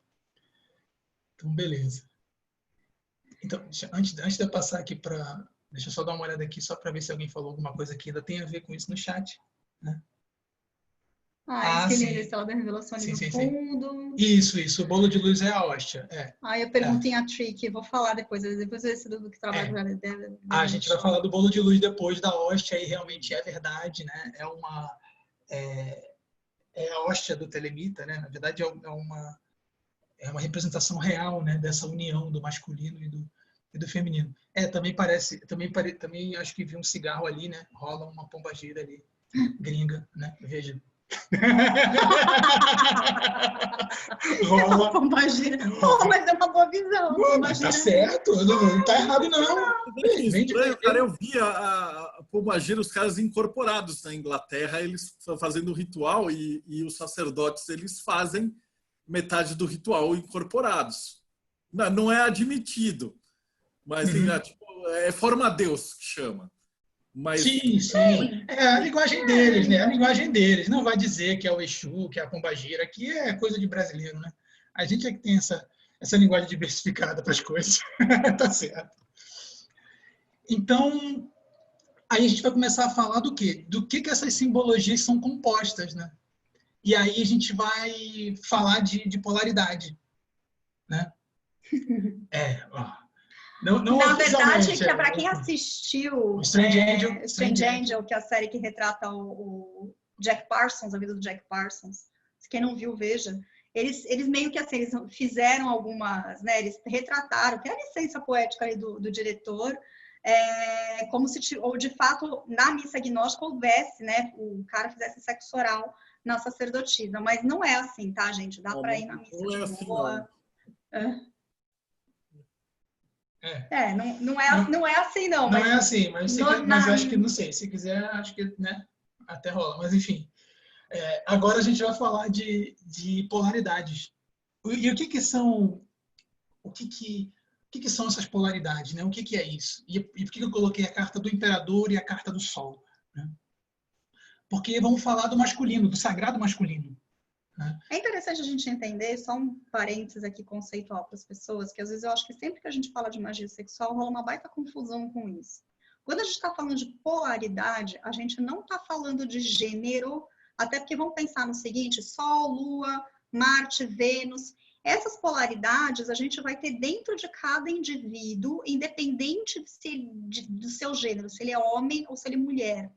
Então, beleza. Então, antes de eu passar aqui para... Deixa eu só dar uma olhada aqui, só para ver se alguém falou alguma coisa que ainda tem a ver com isso no chat, né? Esse estrela da revelação ali no fundo. Isso. O bolo de luz é a hóstia. Aí a perguntinha trick, vou falar depois esse do que trabalha deve. A gente vai falar do bolo de luz depois da hóstia, e realmente é verdade, né? É a hóstia do telemita, né? Na verdade é uma representação real, né, dessa união do masculino e do feminino. Também acho que vi um cigarro ali, né? Rola uma pombagira ali, gringa, né? Veja. Rola. Pombagira. Mas é uma boa visão. Tá certo, não tá errado não. Estranho, cara, eu vi a pombagira, os caras incorporados na Inglaterra, eles estão fazendo o ritual e os sacerdotes eles fazem metade do ritual incorporados. Não é admitido, mas é forma Deus que chama. Mas... Sim. É a linguagem deles, né? A linguagem deles. Não vai dizer que é o Exu, que é a pombagira. Aqui é coisa de brasileiro, né? A gente é que tem essa linguagem diversificada para as coisas. Tá certo. Então, aí a gente vai começar a falar do quê? Do que essas simbologias são compostas, né? E aí a gente vai falar de polaridade, né? Não na verdade, que é para quem assistiu Strange Angel, que é a série que retrata o Jack Parsons, a vida do Jack Parsons. Quem não viu, veja. Eles meio que assim, eles fizeram algumas, né? Eles retrataram, tem a licença poética ali do diretor, como se, ou de fato, na missa gnóstica houvesse, né? O cara fizesse sexo oral na sacerdotisa, mas não é assim, tá, gente? Dá para ir na missa de boa. Não é assim, não. Não é assim, mas acho que, não sei, se quiser, acho que, né, até rola. Mas, enfim, agora a gente vai falar de polaridades. E o que são essas polaridades, né? O que é isso? E por que eu coloquei a carta do imperador e a carta do sol, né? Porque vamos falar do masculino, do sagrado masculino. É interessante a gente entender, só um parênteses aqui conceitual para as pessoas, que às vezes eu acho que sempre que a gente fala de magia sexual, rola uma baita confusão com isso. Quando a gente está falando de polaridade, a gente não está falando de gênero, até porque vamos pensar no seguinte, Sol, Lua, Marte, Vênus. Essas polaridades a gente vai ter dentro de cada indivíduo, independente do seu gênero, se ele é homem ou se ele é mulher,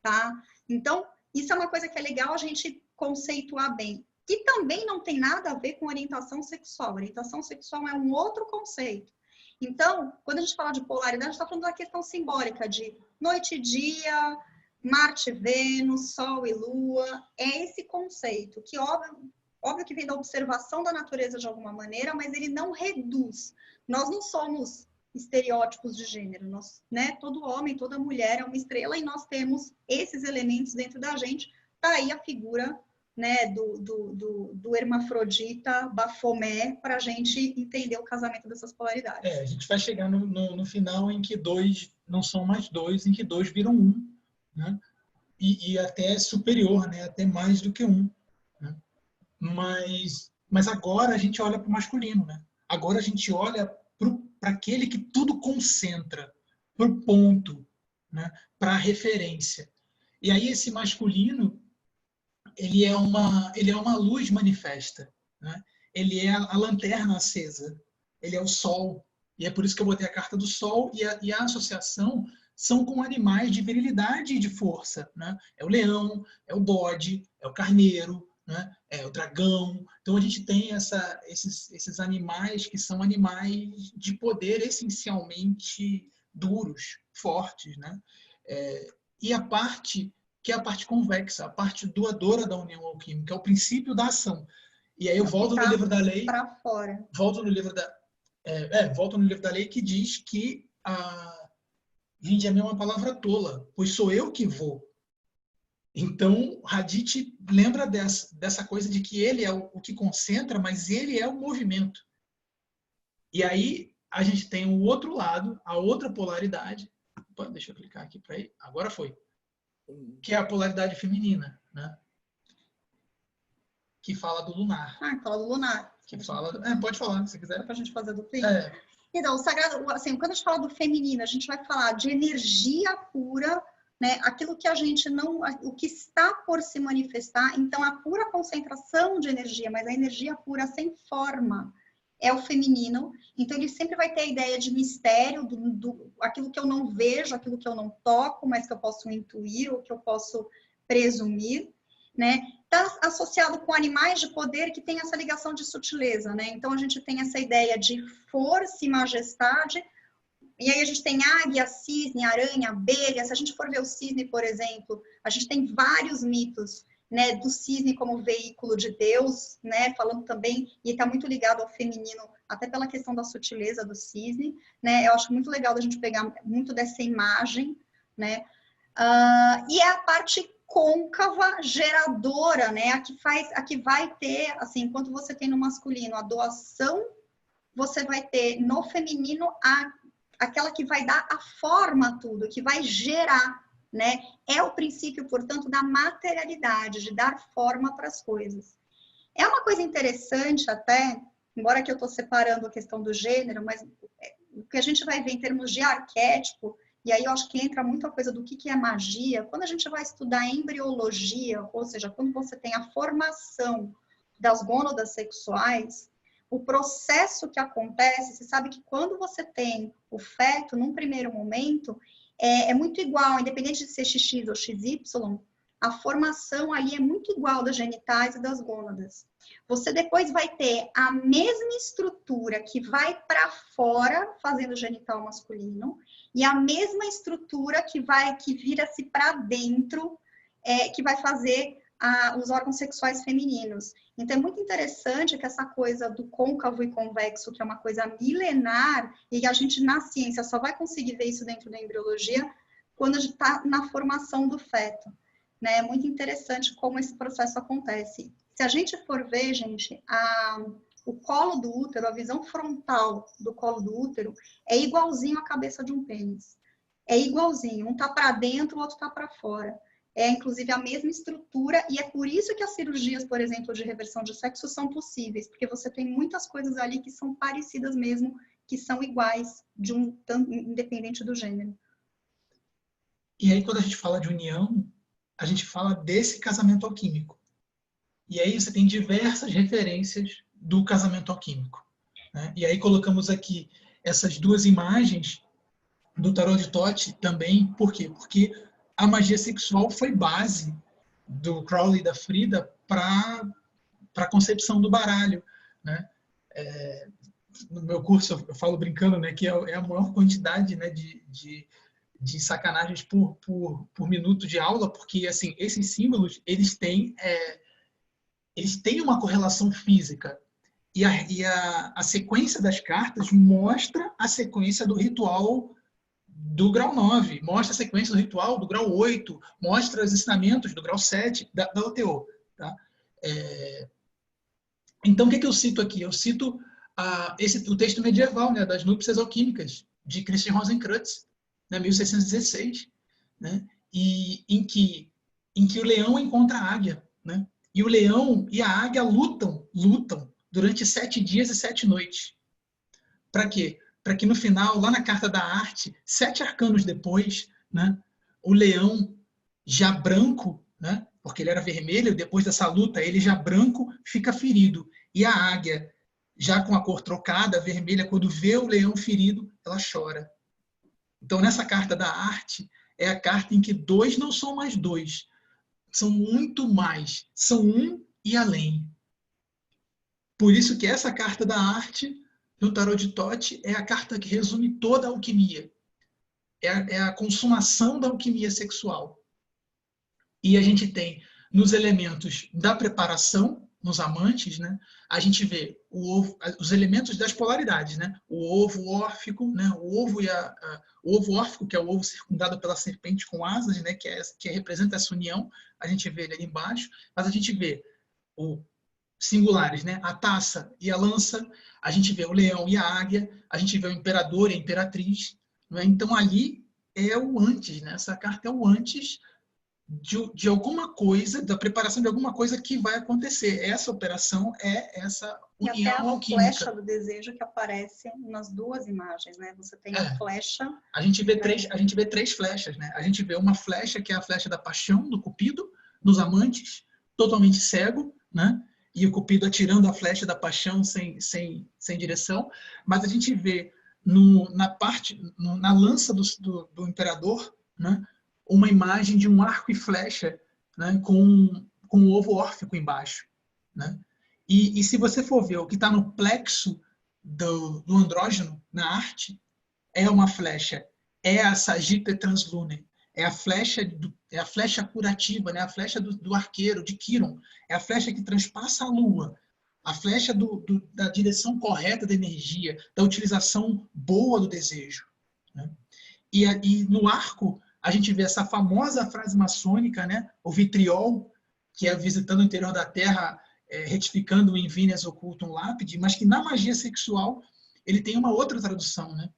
tá? Então, isso é uma coisa que é legal a gente conceituar bem. E também não tem nada a ver com orientação sexual. Orientação sexual é um outro conceito. Então, quando a gente fala de polaridade, a gente está falando da questão simbólica de noite e dia, Marte, Vênus, Sol e Lua. É esse conceito que, óbvio que vem da observação da natureza de alguma maneira, mas ele não reduz. Nós não somos estereótipos de gênero. Nós, né, todo homem, toda mulher é uma estrela e nós temos esses elementos dentro da gente. Tá aí a figura, né, do hermafrodita Bafomé para a gente entender o casamento dessas polaridades. A gente vai chegar no final em que dois não são mais dois, em que dois viram um, né? E até superior, né? Até mais do que um, né? Mas agora a gente olha para o masculino, né? Agora a gente olha para aquele que tudo concentra, para o ponto, né? Para a referência. E aí esse masculino, ele é uma luz manifesta, né? Ele é a lanterna acesa, ele é o sol. E é por isso que eu botei a carta do sol e a associação são com animais de virilidade e de força, né? É o leão, é o bode, é o carneiro, né? É o dragão. Então a gente tem esses animais que são animais de poder essencialmente duros, fortes, né? E a parte que é a parte convexa, a parte doadora da união alquímica, é o princípio da ação. E aí eu volto no livro da lei, volto no livro da lei que diz que vinde a mim é uma palavra tola, pois sou eu que vou. Então, Hadith lembra dessa coisa de que ele é o que concentra, mas ele é o movimento. E aí a gente tem o outro lado, a outra polaridade. Opa, deixa eu clicar aqui para aí. Agora foi. Que é a polaridade feminina, né? Que fala do lunar. Fala do lunar. Que fala... pode falar, se quiser. Para a gente fazer do fim. Então, o sagrado, assim, quando a gente fala do feminino, a gente vai falar de energia pura, né? Aquilo que a gente não... O que está por se manifestar. Então, a pura concentração de energia, mas a energia pura sem forma, é o feminino. Então, ele sempre vai ter a ideia de mistério, aquilo que eu não vejo, aquilo que eu não toco, mas que eu posso intuir ou que eu posso presumir, né? Está associado com animais de poder que tem essa ligação de sutileza, né? Então, a gente tem essa ideia de força e majestade, e aí a gente tem águia, cisne, aranha, abelha. Se a gente for ver o cisne, por exemplo, a gente tem vários mitos, né, do cisne como veículo de Deus, né, falando também, e está muito ligado ao feminino, até pela questão da sutileza do cisne, né, eu acho muito legal a gente pegar muito dessa imagem, né, e é a parte côncava geradora, né, a que vai ter, assim, enquanto você tem no masculino a doação, você vai ter no feminino aquela que vai dar a forma a tudo, que vai gerar, né? É o princípio, portanto, da materialidade, de dar forma para as coisas. É uma coisa interessante até, embora que eu estou separando a questão do gênero, mas o que a gente vai ver em termos de arquétipo, e aí eu acho que entra muito a coisa do que é magia, quando a gente vai estudar embriologia, ou seja, quando você tem a formação das gônadas sexuais, o processo que acontece, você sabe que quando você tem o feto, num primeiro momento, é muito igual, independente de ser XX ou XY, a formação ali é muito igual das genitais e das gônadas. Você depois vai ter a mesma estrutura que vai para fora, fazendo genital masculino, e a mesma estrutura que vira-se para dentro, que vai fazer os órgãos sexuais femininos. Então, é muito interessante que essa coisa do côncavo e convexo, que é uma coisa milenar, e a gente, na ciência, só vai conseguir ver isso dentro da embriologia quando a gente está na formação do feto, né? É muito interessante como esse processo acontece. Se a gente for ver, gente, o colo do útero, a visão frontal do colo do útero, é igualzinho à cabeça de um pênis. É igualzinho. Um está para dentro, o outro está para fora. É, inclusive, a mesma estrutura, e é por isso que as cirurgias, por exemplo, de reversão de sexo são possíveis, porque você tem muitas coisas ali que são parecidas mesmo, que são iguais, independente do gênero. E aí, quando a gente fala de união, a gente fala desse casamento alquímico. E aí você tem diversas referências do casamento alquímico, né? E aí colocamos aqui essas duas imagens do tarot de Thoth também. Por quê? Porque a magia sexual foi base do Crowley e da Frida para a concepção do baralho, né? No meu curso eu falo brincando, né, que é a maior quantidade, né, de sacanagens por minuto de aula, porque assim, esses símbolos eles têm uma correlação física. a sequência das cartas mostra a sequência do ritual do grau 9, mostra a sequência do ritual do grau 8, mostra os ensinamentos do grau 7 da OTO. Tá? Então, o que eu cito aqui? Eu cito o texto medieval, né, das núpcias alquímicas, de Christian Rosenkreutz, né, 1616, né, e em que o leão encontra a águia, né, e o leão e a águia lutam durante 7 dias e 7 noites. Para quê? Para que no final, lá na carta da arte, 7 arcanos depois, né, o leão já branco, né, porque ele era vermelho, depois dessa luta, ele já branco fica ferido. E a águia, já com a cor trocada, vermelha, quando vê o leão ferido, ela chora. Então, nessa carta da arte, é a carta em que 2 não são mais 2, são muito mais, são 1 e além. Por isso que essa carta da arte, no Tarot de Thoth, é a carta que resume toda a alquimia. É a consumação da alquimia sexual. E a gente tem nos elementos da preparação, nos amantes, né? A gente vê os elementos das polaridades, né? O ovo órfico, né? O ovo órfico, que é o ovo circundado pela serpente com asas, né? Que representa essa união. A gente vê ele ali embaixo, mas a gente vê o singulares, né? A taça e a lança, a gente vê o leão e a águia, a gente vê o imperador e a imperatriz, né? Então ali é o antes, né? Essa carta é o antes de alguma coisa, da preparação de alguma coisa que vai acontecer. Essa operação é essa união e até a alquímica. Flecha do desejo que aparece nas 2 imagens, né? Você tem a flecha. A gente vê 3 flechas, né? A gente vê uma flecha que é a flecha da paixão do Cupido, nos amantes, totalmente cego, né? E o Cupido atirando a flecha da paixão sem direção. Mas a gente vê na lança do imperador, né? Uma imagem de um arco e flecha, né, com um ovo órfico embaixo. Né? E se você for ver o que está no plexo do andrógeno na arte, é uma flecha, é a Sagitta Translune, é a flecha curativa, né? A flecha do arqueiro, de Quiron, é a flecha que transpassa a lua, a flecha da direção correta da energia, da utilização boa do desejo. Né? E no arco, a gente vê essa famosa frase maçônica, né? O vitriol, que é visitando o interior da Terra, retificando o Invenias Occultum Lapide, mas que na magia sexual ele tem uma outra tradução, né?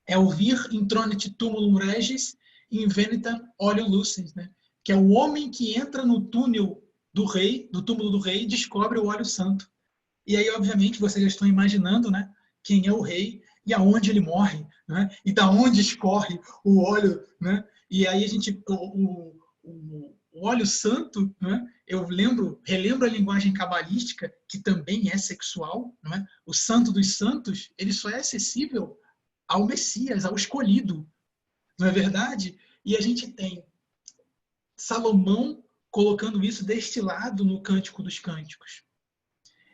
É o vir intronet tumulum regis invenitam oleo lucens, né? Que é o homem que entra no túnel do rei, do túmulo do rei, e descobre o óleo santo. E aí, obviamente, vocês já estão imaginando, né? Quem é o rei e aonde ele morre, né? E da onde escorre o óleo, né? E aí a gente o óleo santo, né? Eu relembro a linguagem cabalística, que também é sexual, né? O santo dos santos, ele só é acessível ao Messias, ao escolhido, não é verdade? E a gente tem Salomão colocando isso destilado no Cântico dos Cânticos.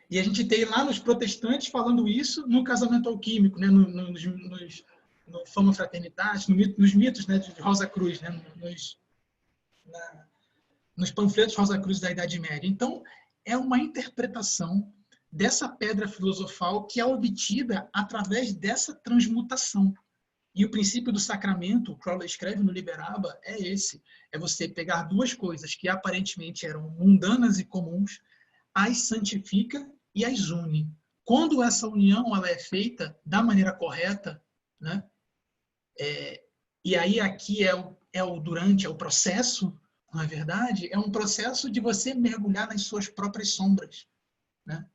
E a gente tem lá nos protestantes falando isso no casamento alquímico, né? No Fama Fraternitatis, nos mitos, né, de Rosa Cruz, né? Nos panfletos Rosa Cruz da Idade Média. Então, é uma interpretação dessa pedra filosofal que é obtida através dessa transmutação. E o princípio do sacramento, o Crowley escreve no Liberaba, é esse. É você pegar 2 coisas que aparentemente eram mundanas e comuns, as santifica e as une. Quando essa união ela é feita da maneira correta, né? E aí aqui é o processo, não é verdade? É um processo de você mergulhar nas suas próprias sombras, né?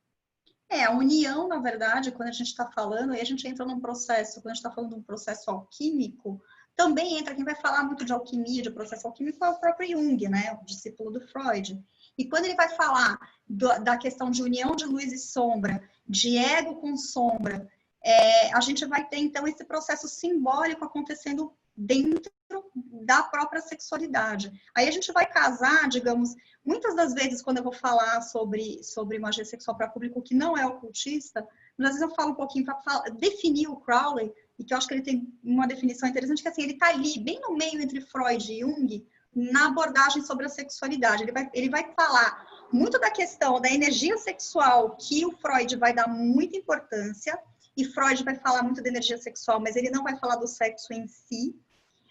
A união, na verdade, quando a gente está falando, aí a gente entra num processo, quando a gente está falando de um processo alquímico, também entra, quem vai falar muito de alquimia, de processo alquímico, é o próprio Jung, né? O discípulo do Freud. E quando ele vai falar da questão de união de luz e sombra, de ego com sombra, a gente vai ter, então, esse processo simbólico acontecendo dentro da própria sexualidade. Aí a gente vai casar, digamos, muitas das vezes quando eu vou falar sobre magia sexual para público que não é ocultista, mas às vezes eu falo um pouquinho para definir o Crowley, e que eu acho que ele tem uma definição interessante, que assim, ele está ali, bem no meio entre Freud e Jung, na abordagem sobre a sexualidade. Ele vai falar muito da questão da energia sexual, que o Freud vai dar muita importância, e Freud vai falar muito da energia sexual, mas ele não vai falar do sexo em si.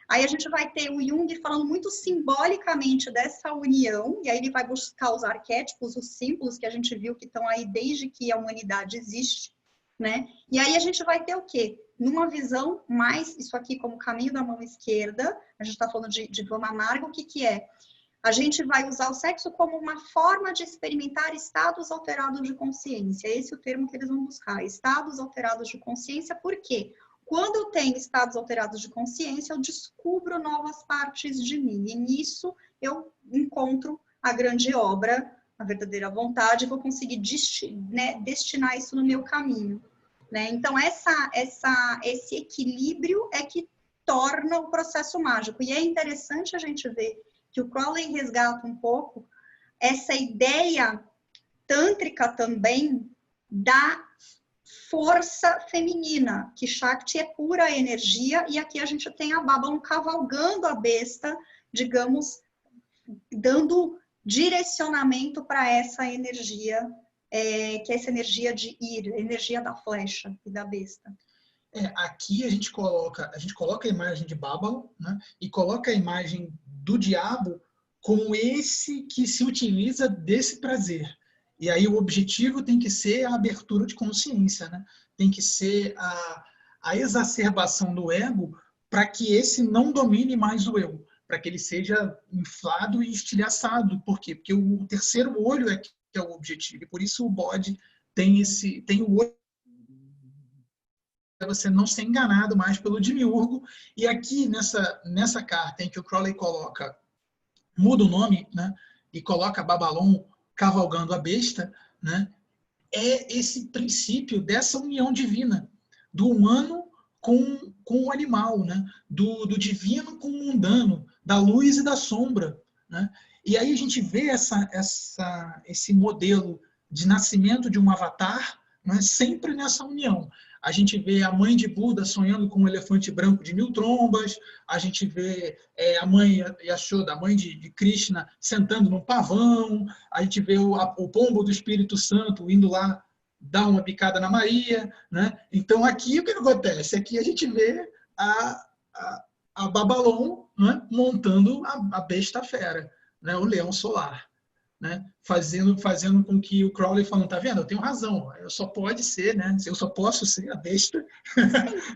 Aí a gente vai ter o Jung falando muito simbolicamente dessa união, e aí ele vai buscar os arquétipos, os símbolos que a gente viu que estão aí desde que a humanidade existe, né? E aí a gente vai ter o quê? Numa visão mais, isso aqui como caminho da mão esquerda, a gente está falando de Vama Amarga, o que que é? A gente vai usar o sexo como uma forma de experimentar estados alterados de consciência. Esse é o termo que eles vão buscar, estados alterados de consciência. Por quê? Quando eu tenho estados alterados de consciência, eu descubro novas partes de mim. E nisso eu encontro a grande obra, a verdadeira vontade, e vou conseguir destinar isso no meu caminho. Né? Então, esse equilíbrio é que torna o processo mágico. E é interessante a gente ver que o Crowley resgata um pouco essa ideia tântrica também da força feminina, que Shakti é pura energia, e aqui a gente tem a Babylon cavalgando a besta, digamos, dando direcionamento para essa energia, que é essa energia de ir, a energia da flecha e da besta. Aqui a gente coloca a imagem de Babylon, né, e coloca a imagem do diabo como esse que se utiliza desse prazer. E aí o objetivo tem que ser a abertura de consciência, né? Tem que ser a exacerbação do ego para que esse não domine mais o eu, para que ele seja inflado e estilhaçado. Por quê? Porque o terceiro olho é que é o objetivo. E por isso o bode tem o olho para você não ser enganado mais pelo demiurgo. E aqui nessa carta em que o Crowley muda o nome, né? E coloca Babylon cavalgando a besta, né? É esse princípio dessa união divina, do humano com o animal, né? Do divino com o mundano, da luz e da sombra, né? E aí a gente vê esse modelo de nascimento de um avatar, né? Sempre nessa união. A gente vê a mãe de Buda sonhando com um elefante branco de 1000 trombas, a gente vê a mãe Yashoda, a mãe de Krishna, sentando num pavão, a gente vê o pombo do Espírito Santo indo lá dar uma picada na Maria, né? Então aqui o que acontece? Aqui a gente vê a Babylon, né? Montando a besta fera, né? O leão solar. Né? Fazendo com que o Crowley falando, tá vendo? Eu tenho razão, eu só posso ser a besta. Sim,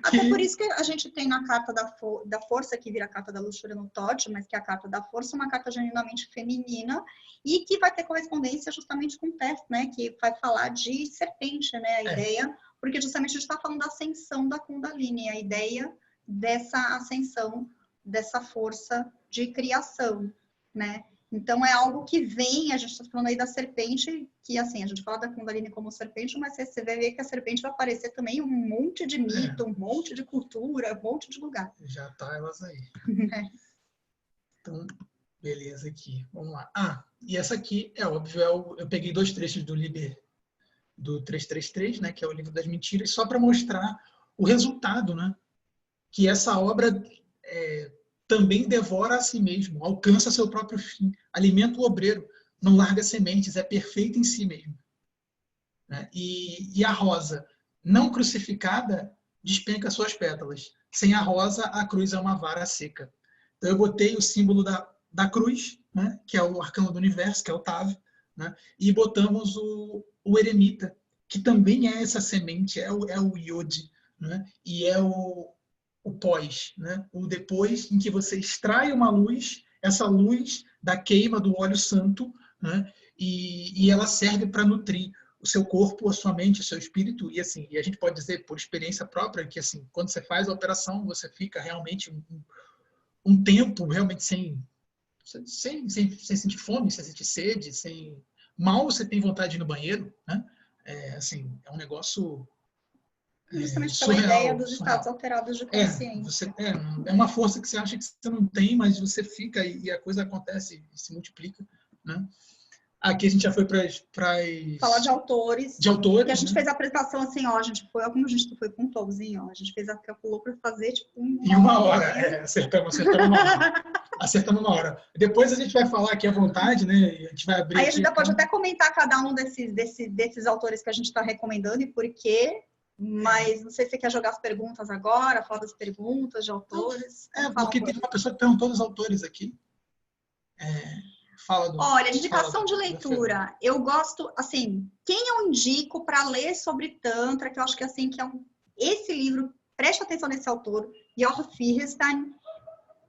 até por isso que a gente tem na carta da força, que vira a carta da luxúria no Todd, mas que é a carta da força, uma carta genuinamente feminina, e que vai ter correspondência justamente com o Teth, né? Que vai falar de serpente, né? A ideia, porque justamente a gente está falando da ascensão da Kundalini, a ideia dessa ascensão, dessa força de criação, né? Então, é algo que vem, a gente está falando aí da serpente, que assim, a gente fala da Kundalini como serpente, mas você vai ver que a serpente vai aparecer também um monte de mito, um monte de cultura, um monte de lugar. Já tá elas aí. Então, beleza aqui. Vamos lá. E essa aqui, é óbvio, eu peguei 2 trechos do Liber, do 333, né, que é o livro das mentiras, só para mostrar o resultado, né? Que essa obra também devora a si mesmo, alcança seu próprio fim, alimenta o obreiro, não larga sementes, é perfeito em si mesmo. Né? E a rosa, não crucificada, despenca suas pétalas. Sem a rosa, a cruz é uma vara seca. Então eu botei o símbolo da cruz, né? Que é o arcano do universo, que é o Tav, né? E botamos o eremita, que também é essa semente, é o Yod, né? E é o pós, né? O depois, em que você extrai uma luz, essa luz da queima do óleo santo, né? E ela serve para nutrir o seu corpo, a sua mente, o seu espírito, e assim, e a gente pode dizer por experiência própria que assim, quando você faz a operação, você fica realmente um tempo realmente sem sentir fome, sem sentir sede, mal você tem vontade de ir no banheiro, né? Assim, é um negócio justamente surreal, pela ideia dos estados alterados de consciência. É uma força que você acha que você não tem, mas você fica e a coisa acontece e se multiplica, né? Aqui a gente já foi para falar de autores. De autores. E a gente, né? fez a apresentação assim, ó, como a gente foi com o Tolzinho, ó, a gente calculou para fazer tipo em uma hora. Acertamos uma hora. acertamos uma hora. Depois a gente vai falar aqui à vontade, né? A gente vai abrir. Aí a gente pode até comentar cada um desses autores que a gente está recomendando e por quê. Mas não sei se você quer jogar as perguntas agora, falar das perguntas de autores. Porque tem uma pessoa que perguntou dos autores aqui. Olha, indicação de leitura. Eu gosto, assim, quem eu indico para ler sobre Tantra, que eu acho que assim, esse livro, preste atenção nesse autor, Jochen Firrenstein.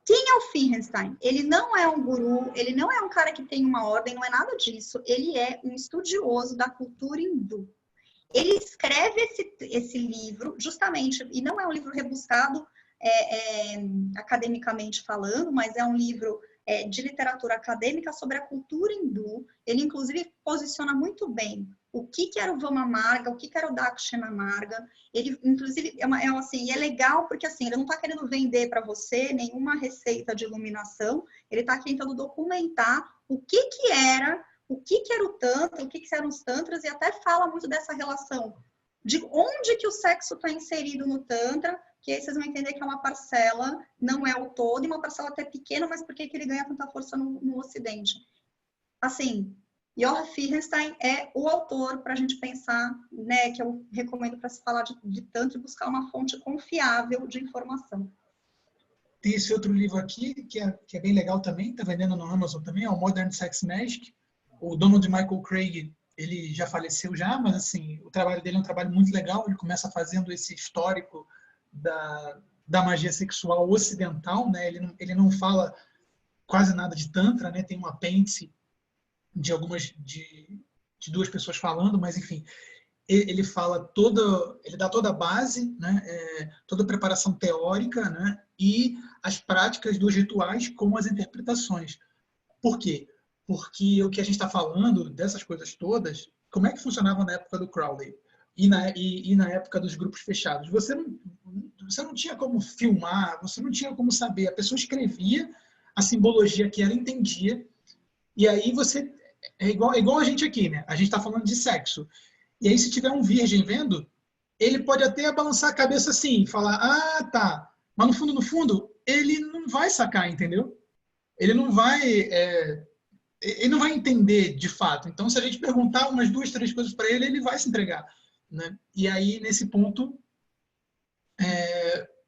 Quem é o Firrenstein? Ele não é um guru, ele não é um cara que tem uma ordem, não é nada disso. Ele é um estudioso da cultura hindu. Ele escreve esse livro, justamente, e não é um livro rebuscado academicamente falando, mas é um livro de literatura acadêmica sobre a cultura hindu. Ele, inclusive, posiciona muito bem o que era o Vama Marga, o que era o Dakshina Marga. Ele, inclusive, assim, é legal porque assim, ele não está querendo vender para você nenhuma receita de iluminação, ele está tentando documentar o que era o Tantra, o que eram os Tantras, e até fala muito dessa relação de onde que o sexo está inserido no Tantra, que aí vocês vão entender que é uma parcela, não é o todo, e uma parcela até pequena, mas por que ele ganha tanta força no Ocidente? Assim, Jochen Firrenstein é o autor para a gente pensar, né, que eu recomendo para se falar de Tantra e buscar uma fonte confiável de informação. Tem esse outro livro aqui, que é bem legal também, está vendendo no Amazon também, é o Modern Sex Magic. O dono de Michael Craig, ele já faleceu já, mas assim, o trabalho dele é um trabalho muito legal. Ele começa fazendo esse histórico da magia sexual ocidental, né? Ele não fala quase nada de Tantra, né? Tem um apêndice de duas pessoas falando, mas enfim, ele dá toda a base, né? Toda a preparação teórica, né? E as práticas dos rituais com as interpretações. Por quê? Porque o que a gente está falando dessas coisas todas, como é que funcionava na época do Crowley e na época dos grupos fechados? Você não tinha como filmar, você não tinha como saber. A pessoa escrevia a simbologia que ela entendia, e aí você... É igual a gente aqui, né? A gente está falando de sexo. E aí, se tiver um virgem vendo, ele pode até balançar a cabeça assim e falar, ah, tá. Mas no fundo, ele não vai sacar, entendeu? Ele não vai entender de fato. Então, se a gente perguntar umas 2, 3 coisas para ele, ele vai se entregar, né? E aí, nesse ponto,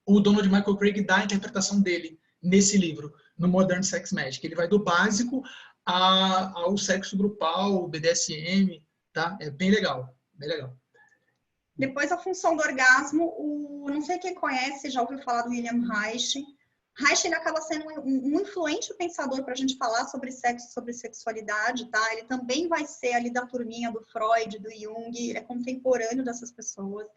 o dono de Michael Craig dá a interpretação dele nesse livro, no Modern Sex Magic. Ele vai do básico ao sexo grupal, o BDSM, tá? É bem legal, bem legal. Depois, a função do orgasmo, não sei quem conhece, já ouviu falar do William Reich. Reich, ele acaba sendo um influente pensador para a gente falar sobre sexo, sobre sexualidade, tá? Ele também vai ser ali da turminha do Freud, do Jung, ele é contemporâneo dessas pessoas.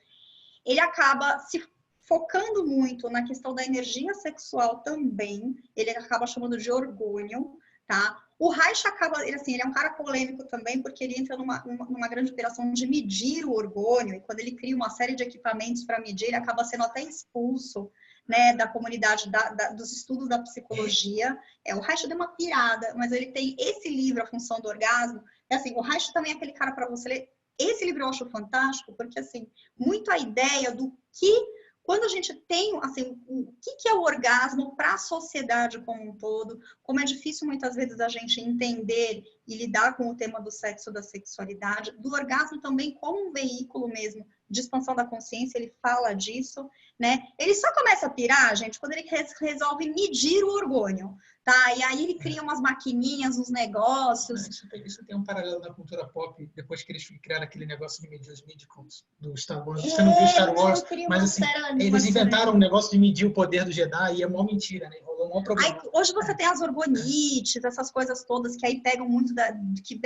Ele acaba se focando muito na questão da energia sexual também, ele acaba chamando de orgulho, tá? O Reich acaba, ele é um cara polêmico também, porque ele entra numa grande operação de medir o orgulho, e quando ele cria uma série de equipamentos para medir, ele acaba sendo até expulso, né, da comunidade dos estudos da psicologia. O Reich deu uma pirada, mas ele tem esse livro, A Função do Orgasmo. Assim, o Reich também é aquele cara para você ler. Esse livro eu acho fantástico, porque, assim, muito a ideia do que... Quando a gente tem, assim, o que é o orgasmo para a sociedade como um todo, como é difícil muitas vezes a gente entender e lidar com o tema do sexo, da sexualidade, do orgasmo também como um veículo mesmo de expansão da consciência, ele fala disso, né? Ele só começa a pirar, gente, quando ele resolve medir o orgulho, tá? E aí ele cria umas maquininhas, uns negócios. Isso tem um paralelo na cultura pop, depois que eles criaram aquele negócio de medir os midichlorians do Star Wars. Você não viu Star Wars, mas assim, eles inventaram um negócio de medir o poder do Jedi e é uma mentira, né? Rolou um problema. Aí, hoje você tem as orgonites, essas coisas todas que aí pegam muito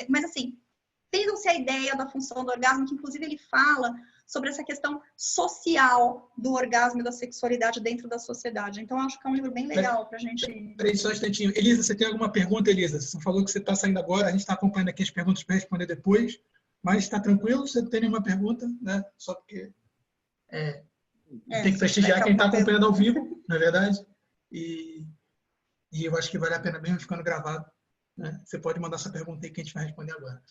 mas assim, tenham-se a ideia da função do orgasmo, que inclusive ele fala sobre essa questão social do orgasmo e da sexualidade dentro da sociedade. Então, acho que é um livro bem legal para a gente... Peraí, só um instantinho. Elisa, você tem alguma pergunta, Elisa? Você falou que você está saindo agora, a gente está acompanhando aqui as perguntas para responder depois, mas está tranquilo? Você não tem nenhuma pergunta, né? Só porque tem que prestigiar quem está acompanhando ao vivo, não é verdade? E eu acho que vale a pena mesmo ficando gravado, né? Você pode mandar essa pergunta aí que a gente vai responder agora.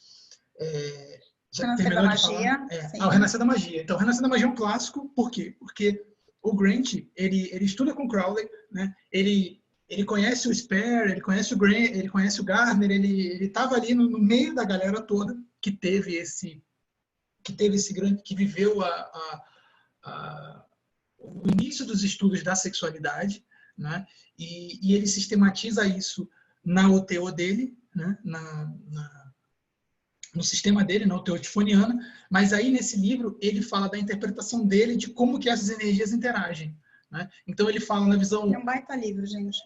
Renascer da Magia. O Renascer da Magia. Então, o Renascer da Magia é um clássico, por quê? Porque o Grant, ele estuda com Crowley, né? Ele ele conhece o Spare, ele conhece o Grant, ele conhece o Gardner, ele estava ali no meio da galera toda que teve esse grande, que viveu o início dos estudos da sexualidade, né? E ele sistematiza isso na OTO dele, né? No sistema dele, na OTO tifoniana, mas aí nesse livro ele fala da interpretação dele de como que essas energias interagem. Né? Então ele fala na visão... É um baita livro, gente.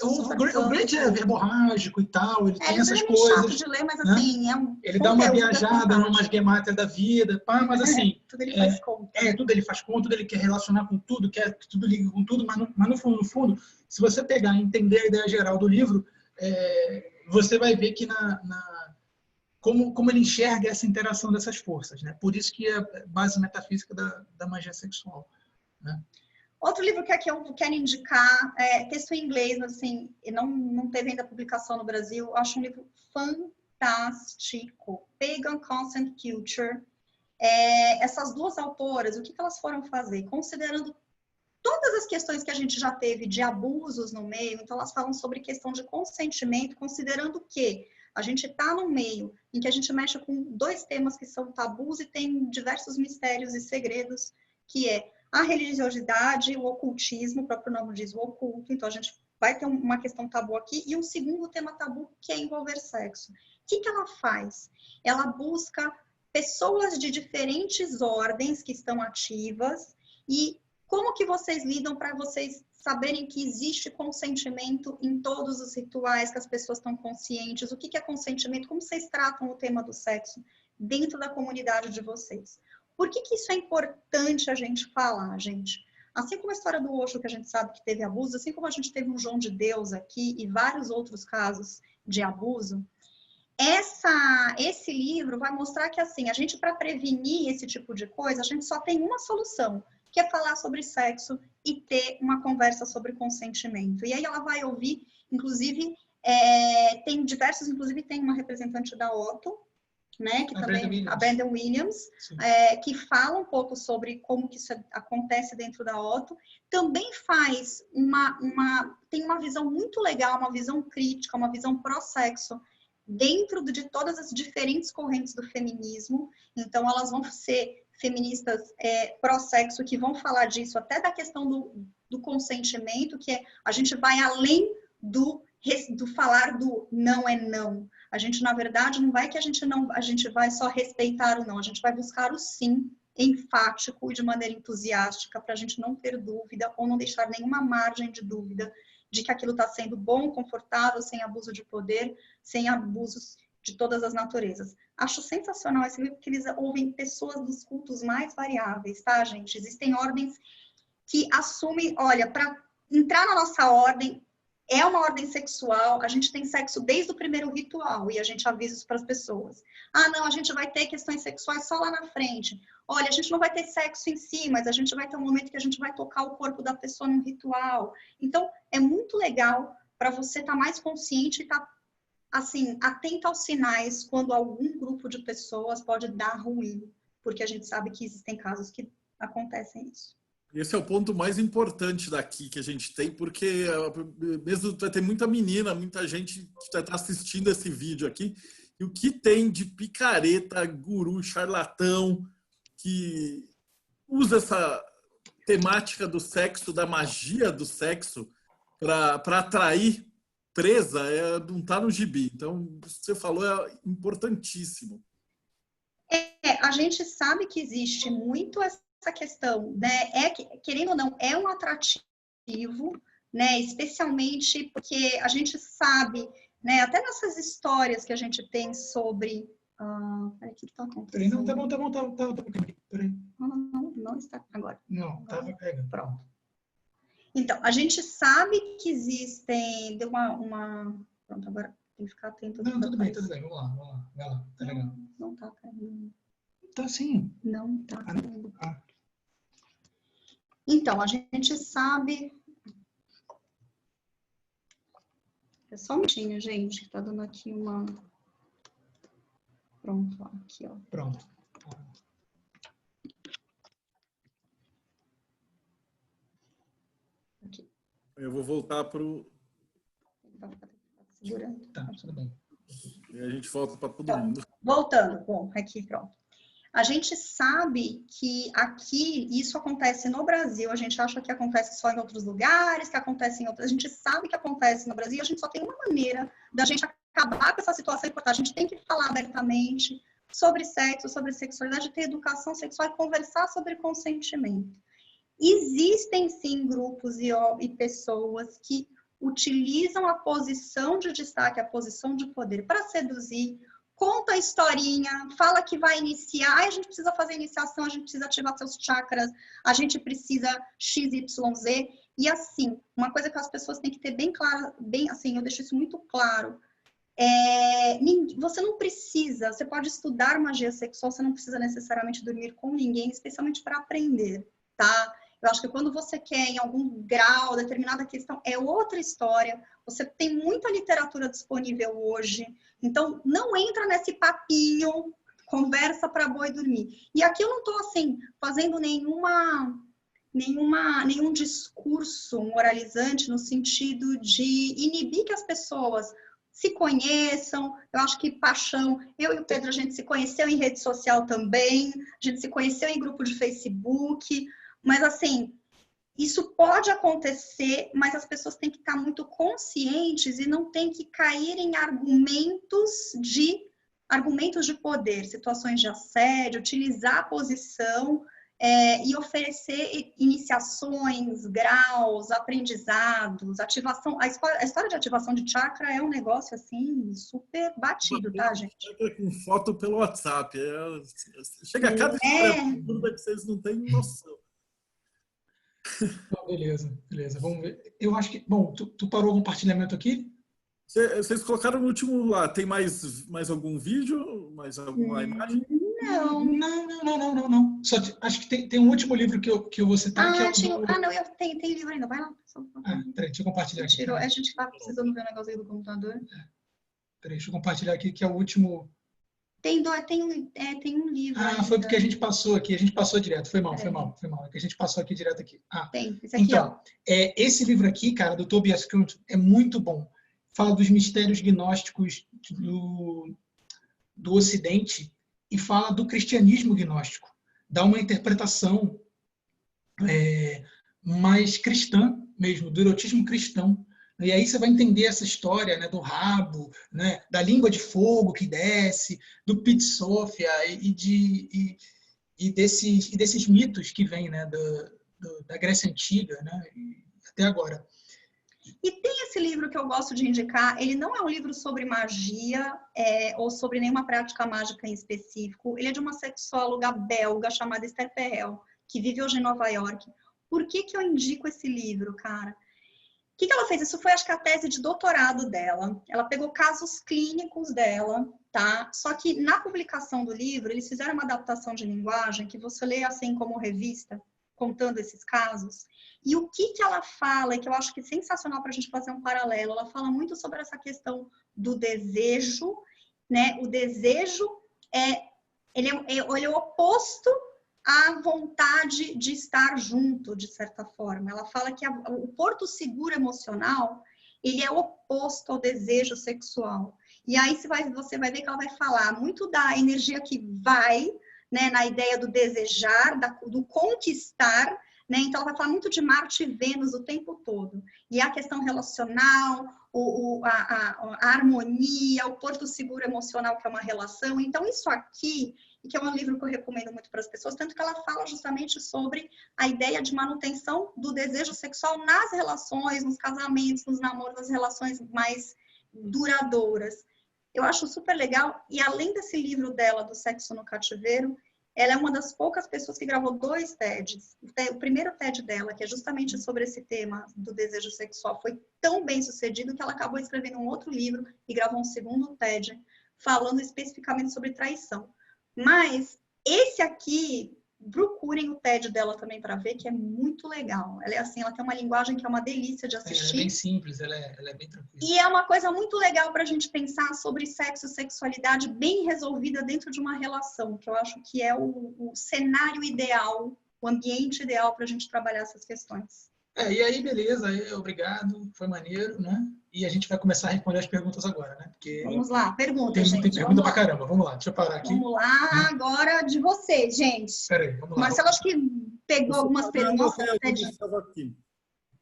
O Grant é verborrágico e tal, ele tem essas é meio coisas. chato de ler, mas né? assim, ele dá uma viajada numa gemáteria da vida, pá, mas assim... tudo ele faz conta. Tudo ele faz conta, tudo ele quer relacionar com tudo, quer que tudo ligue com tudo, mas no fundo, se você pegar e entender a ideia geral do livro, você vai ver que como ele enxerga essa interação dessas forças. Né? Por isso que é a base metafísica da magia sexual. Né? Outro livro que eu quero indicar, texto em inglês, mas assim, não teve ainda publicação no Brasil, acho um livro fantástico, Pagan Consent Culture. Essas duas autoras, o que elas foram fazer? Considerando todas as questões que a gente já teve de abusos no meio, então elas falam sobre questão de consentimento, considerando que a gente está num meio em que a gente mexe com dois temas que são tabus e tem diversos mistérios e segredos, que é a religiosidade, o ocultismo, o próprio nome diz o oculto, então a gente vai ter uma questão tabu aqui, e um segundo tema tabu, que é envolver sexo. O que ela faz? Ela busca pessoas de diferentes ordens que estão ativas e como que vocês lidam para vocês saberem que existe consentimento em todos os rituais, que as pessoas estão conscientes, o que é consentimento, como vocês tratam o tema do sexo dentro da comunidade de vocês. Por que isso é importante a gente falar, gente? Assim como a história do Osho, que a gente sabe que teve abuso, assim como a gente teve um João de Deus aqui e vários outros casos de abuso, esse livro vai mostrar que, assim, a gente, para prevenir esse tipo de coisa, a gente só tem uma solução, que é falar sobre sexo e ter uma conversa sobre consentimento. E aí ela vai ouvir, inclusive, tem diversos, inclusive tem uma representante da Otto, né, que também, a Brandon Williams, que fala um pouco sobre como que isso acontece dentro da Otto. Também faz tem uma visão muito legal, uma visão crítica, uma visão pró-sexo, dentro de todas as diferentes correntes do feminismo. Então, elas vão ser feministas pró-sexo, que vão falar disso, até da questão do consentimento, que a gente vai além do falar do não é não. A gente, na verdade, não vai que a gente vai só respeitar o não, a gente vai buscar o sim enfático e de maneira entusiástica, para a gente não ter dúvida ou não deixar nenhuma margem de dúvida de que aquilo está sendo bom, confortável, sem abuso de poder, sem abusos de todas as naturezas. Acho sensacional esse livro, porque eles ouvem pessoas dos cultos mais variáveis, tá, gente? Existem ordens que assumem, olha, para entrar na nossa ordem, é uma ordem sexual, a gente tem sexo desde o primeiro ritual, e a gente avisa isso para as pessoas. Ah, não, a gente vai ter questões sexuais só lá na frente. Olha, a gente não vai ter sexo em si, mas a gente vai ter um momento que a gente vai tocar o corpo da pessoa num ritual. Então, é muito legal para você estar mais consciente e estar, assim, atento aos sinais quando algum grupo de pessoas pode dar ruim, porque a gente sabe que existem casos que acontecem isso. Esse é o ponto mais importante daqui que a gente tem, porque mesmo vai ter muita menina, muita gente que está assistindo esse vídeo aqui, e o que tem de picareta, guru, charlatão, que usa essa temática do sexo, da magia do sexo, para atrair presa, não está no gibi. Então, o que você falou é importantíssimo. A gente sabe que existe muito essa questão, né? Querendo ou não, é um atrativo, né? Especialmente porque a gente sabe, né? Até nessas histórias que a gente tem sobre... Peraí, o que está acontecendo? Não, tá bom. Peraí. Não está agora. Não, estava pegando. Pronto. Então, a gente sabe que existem... Deu uma... Pronto, agora tem que ficar atento. Não, tudo bem. Vamos lá. Vai lá, tá legal. Não tá caindo. Tá sim. Não tá caindo. Então, a gente sabe... É só um minutinho, gente, que tá dando aqui uma... Pronto, aqui, ó. Pronto. Aqui. Eu vou voltar para o segurando. Tá, tudo bem. E a gente volta para todo mundo. Voltando, bom, aqui pronto. A gente sabe que aqui isso acontece no Brasil, a gente acha que acontece só em outros lugares, que acontece em outros. A gente sabe que acontece no Brasil, a gente só tem uma maneira da gente acabar com essa situação importante. A gente tem que falar abertamente sobre sexo, sobre sexualidade, ter educação sexual e conversar sobre consentimento. Existem sim grupos e pessoas que utilizam a posição de destaque, a posição de poder para seduzir, conta a historinha, fala que vai iniciar, a gente precisa fazer iniciação, a gente precisa ativar seus chakras, a gente precisa XYZ. E assim, uma coisa que as pessoas têm que ter bem clara, bem assim, eu deixo isso muito claro, você não precisa, você pode estudar magia sexual, você não precisa necessariamente dormir com ninguém, especialmente para aprender, tá? Eu acho que quando você quer, em algum grau, determinada questão, é outra história. Você tem muita literatura disponível hoje. Então, não entra nesse papinho, conversa para boi dormir. E aqui eu não estou, assim, fazendo nenhum discurso moralizante no sentido de inibir que as pessoas se conheçam. Eu acho que paixão... Eu e o Pedro, a gente se conheceu em rede social também. A gente se conheceu em grupo de Facebook... Mas, assim, isso pode acontecer, mas as pessoas têm que estar muito conscientes e não têm que cair em argumentos de poder, situações de assédio, utilizar a posição e oferecer iniciações, graus, aprendizados, ativação. A história de ativação de chakra é um negócio, assim, super batido, tá, gente? Com foto pelo WhatsApp. Chega a cada história que vocês não têm noção. Beleza. Vamos ver. Eu acho que... Bom, tu parou o compartilhamento aqui? Vocês colocaram no último lá. Tem mais algum vídeo? Mais alguma imagem? Não. Só acho que tem um último livro que eu vou citar. Tem livro ainda. Vai lá. Peraí, deixa eu compartilhar aqui. A gente tá precisando ver o negócio aí do computador. Peraí, deixa eu compartilhar aqui, que é o último... Tem um livro. Foi porque a gente passou aqui, a gente passou direto. Foi mal. É que a gente passou aqui direto aqui. Tem, esse aqui, então, esse livro aqui, cara, do Tobias Kuhn, é muito bom. Fala dos mistérios gnósticos do Ocidente e fala do cristianismo gnóstico. Dá uma interpretação mais cristã mesmo, do erotismo cristão. E aí você vai entender essa história, né, do rabo, né, da língua de fogo que desce, do Pit Sophia e desses mitos que vêm, né, da Grécia Antiga, né, até agora. E tem esse livro que eu gosto de indicar, ele não é um livro sobre magia ou sobre nenhuma prática mágica em específico, ele é de uma sexóloga belga chamada Esther Perel, que vive hoje em Nova York. Por que eu indico esse livro, cara? O que ela fez? Isso foi, acho que, a tese de doutorado dela. Ela pegou casos clínicos dela, tá? Só que na publicação do livro, eles fizeram uma adaptação de linguagem que você lê assim como revista, contando esses casos. E o que ela fala, e que eu acho que é sensacional para a gente fazer um paralelo, ela fala muito sobre essa questão do desejo, né? O desejo ele é o oposto à vontade de estar junto, de certa forma. Ela fala que o porto seguro emocional, ele é oposto ao desejo sexual. E aí você vai ver que ela vai falar muito da energia que vai, né, na ideia do desejar, do conquistar, né? Então, ela vai falar muito de Marte e Vênus o tempo todo. E a questão relacional, a harmonia, o porto seguro emocional, que é uma relação. Então, isso aqui, que é um livro que eu recomendo muito para as pessoas, tanto que ela fala justamente sobre a ideia de manutenção do desejo sexual nas relações, nos casamentos, nos namoros, nas relações mais duradouras. Eu acho super legal. E além desse livro dela, do Sexo no Cativeiro, ela é uma das poucas pessoas que gravou 2 TEDs. O primeiro TED dela, que é justamente sobre esse tema do desejo sexual, foi tão bem sucedido que ela acabou escrevendo um outro livro e gravou um segundo TED, falando especificamente sobre traição. Mas esse aqui, procurem o TED dela também para ver, que é muito legal. Ela é assim, ela tem uma linguagem que é uma delícia de assistir. Ela é bem simples, ela é bem tranquila. E é uma coisa muito legal para a gente pensar sobre sexo e sexualidade bem resolvida dentro de uma relação, que eu acho que é o cenário ideal, o ambiente ideal para a gente trabalhar essas questões. E aí, beleza, aí, obrigado, foi maneiro, né? E a gente vai começar a responder as perguntas agora, né? Porque Vamos lá, pergunta, tem gente. pergunta pra caramba. Vamos lá, deixa eu parar aqui. Vamos lá, agora de você, gente. Peraí, vamos lá. Marcelo, acho que pegou algumas perguntas.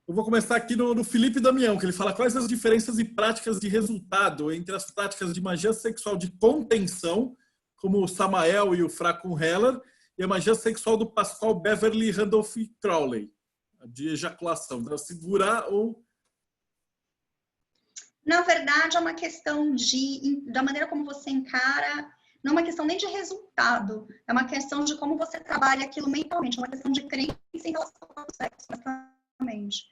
Eu vou começar aqui no Felipe Damião, que ele fala quais as diferenças e práticas de resultado entre as práticas de magia sexual de contenção, como o Samael e o Fracon Heller, e a magia sexual do Pascal Beverly Randolph Crowley, de ejaculação, da segurar ou... Na verdade, é uma questão da maneira como você encara, não é uma questão nem de resultado, é uma questão de como você trabalha aquilo mentalmente, é uma questão de crença em relação ao sexo, exatamente.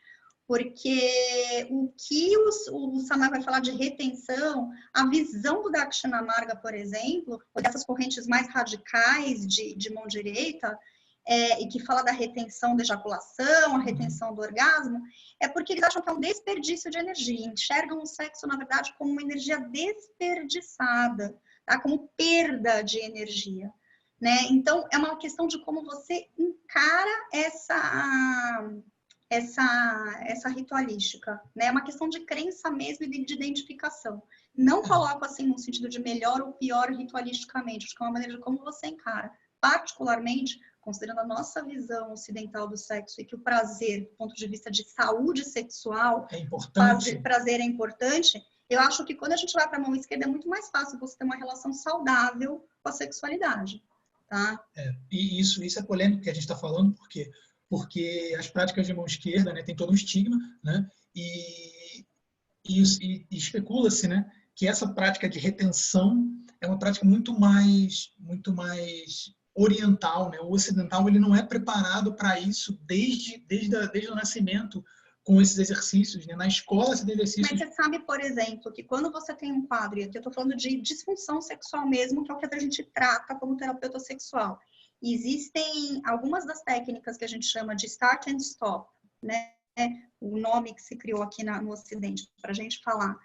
Porque o que o Samael vai falar de retenção, a visão do Dakshinamurga, por exemplo, ou dessas correntes mais radicais de mão direita, e que fala da retenção da ejaculação, a retenção do orgasmo, é porque eles acham que é um desperdício de energia, enxergam o sexo, na verdade, como uma energia desperdiçada, tá? Como perda de energia, né? Então, é uma questão de como você encara essa ritualística, né? É uma questão de crença mesmo e de identificação. Não coloco assim no sentido de melhor ou pior ritualisticamente, acho que é uma maneira de como você encara. Particularmente, considerando a nossa visão ocidental do sexo e que o prazer, do ponto de vista de saúde sexual, prazer é importante, eu acho que quando a gente vai para a mão esquerda é muito mais fácil você ter uma relação saudável com a sexualidade, tá? E isso é polêmico que a gente está falando, porque as práticas de mão esquerda, né, tem todo um estigma, né, e especula-se, né, que essa prática de retenção é uma prática muito mais oriental, né? O ocidental ele não é preparado para isso desde o nascimento com esses exercícios, né? Na escola esses exercícios. Mas você sabe, por exemplo, que quando você tem um quadro, e aqui eu estou falando de disfunção sexual mesmo, que é o que a gente trata como terapeuta sexual. Existem algumas das técnicas que a gente chama de start and stop, né? O nome que se criou aqui no Ocidente para a gente falar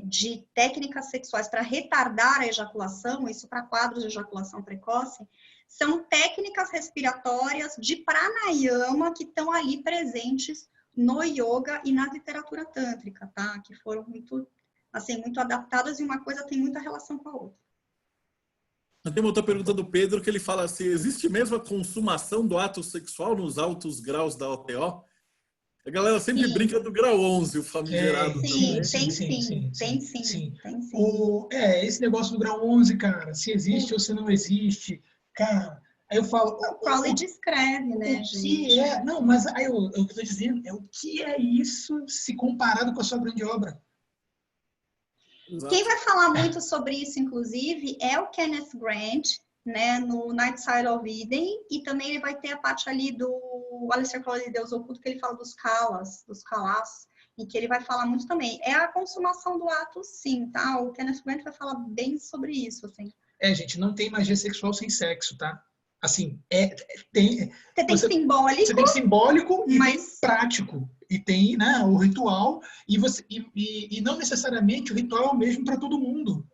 de técnicas sexuais para retardar a ejaculação, isso para quadros de ejaculação precoce, são técnicas respiratórias de pranayama que estão ali presentes no yoga e na literatura tântrica, tá? Que foram muito adaptadas e uma coisa tem muita relação com a outra. Tem uma outra pergunta do Pedro que ele fala se existe mesmo a consumação do ato sexual nos altos graus da OTO? A galera sempre brinca do grau 11, o famigerado. Tem sim. Esse negócio do grau 11, cara, se existe ou se não existe, cara, aí eu falo... O Crowley descreve, né, gente? Não, mas aí eu estou dizendo, o que é isso se comparado com a sua grande obra? Quem vai falar muito sobre isso, inclusive, é o Kenneth Grant, né, no Night Side of Eden, e também ele vai ter a parte ali do Aleister Crowley de Deus Oculto, que ele fala dos kalas, em que ele vai falar muito também. É a consumação do ato, sim, tá? O Kenneth Grant vai falar bem sobre isso, assim. Gente, não tem magia sexual sem sexo, tá? Assim, Você tem simbólico e tem prático. E tem, né, o ritual, e não necessariamente o ritual é o mesmo para todo mundo.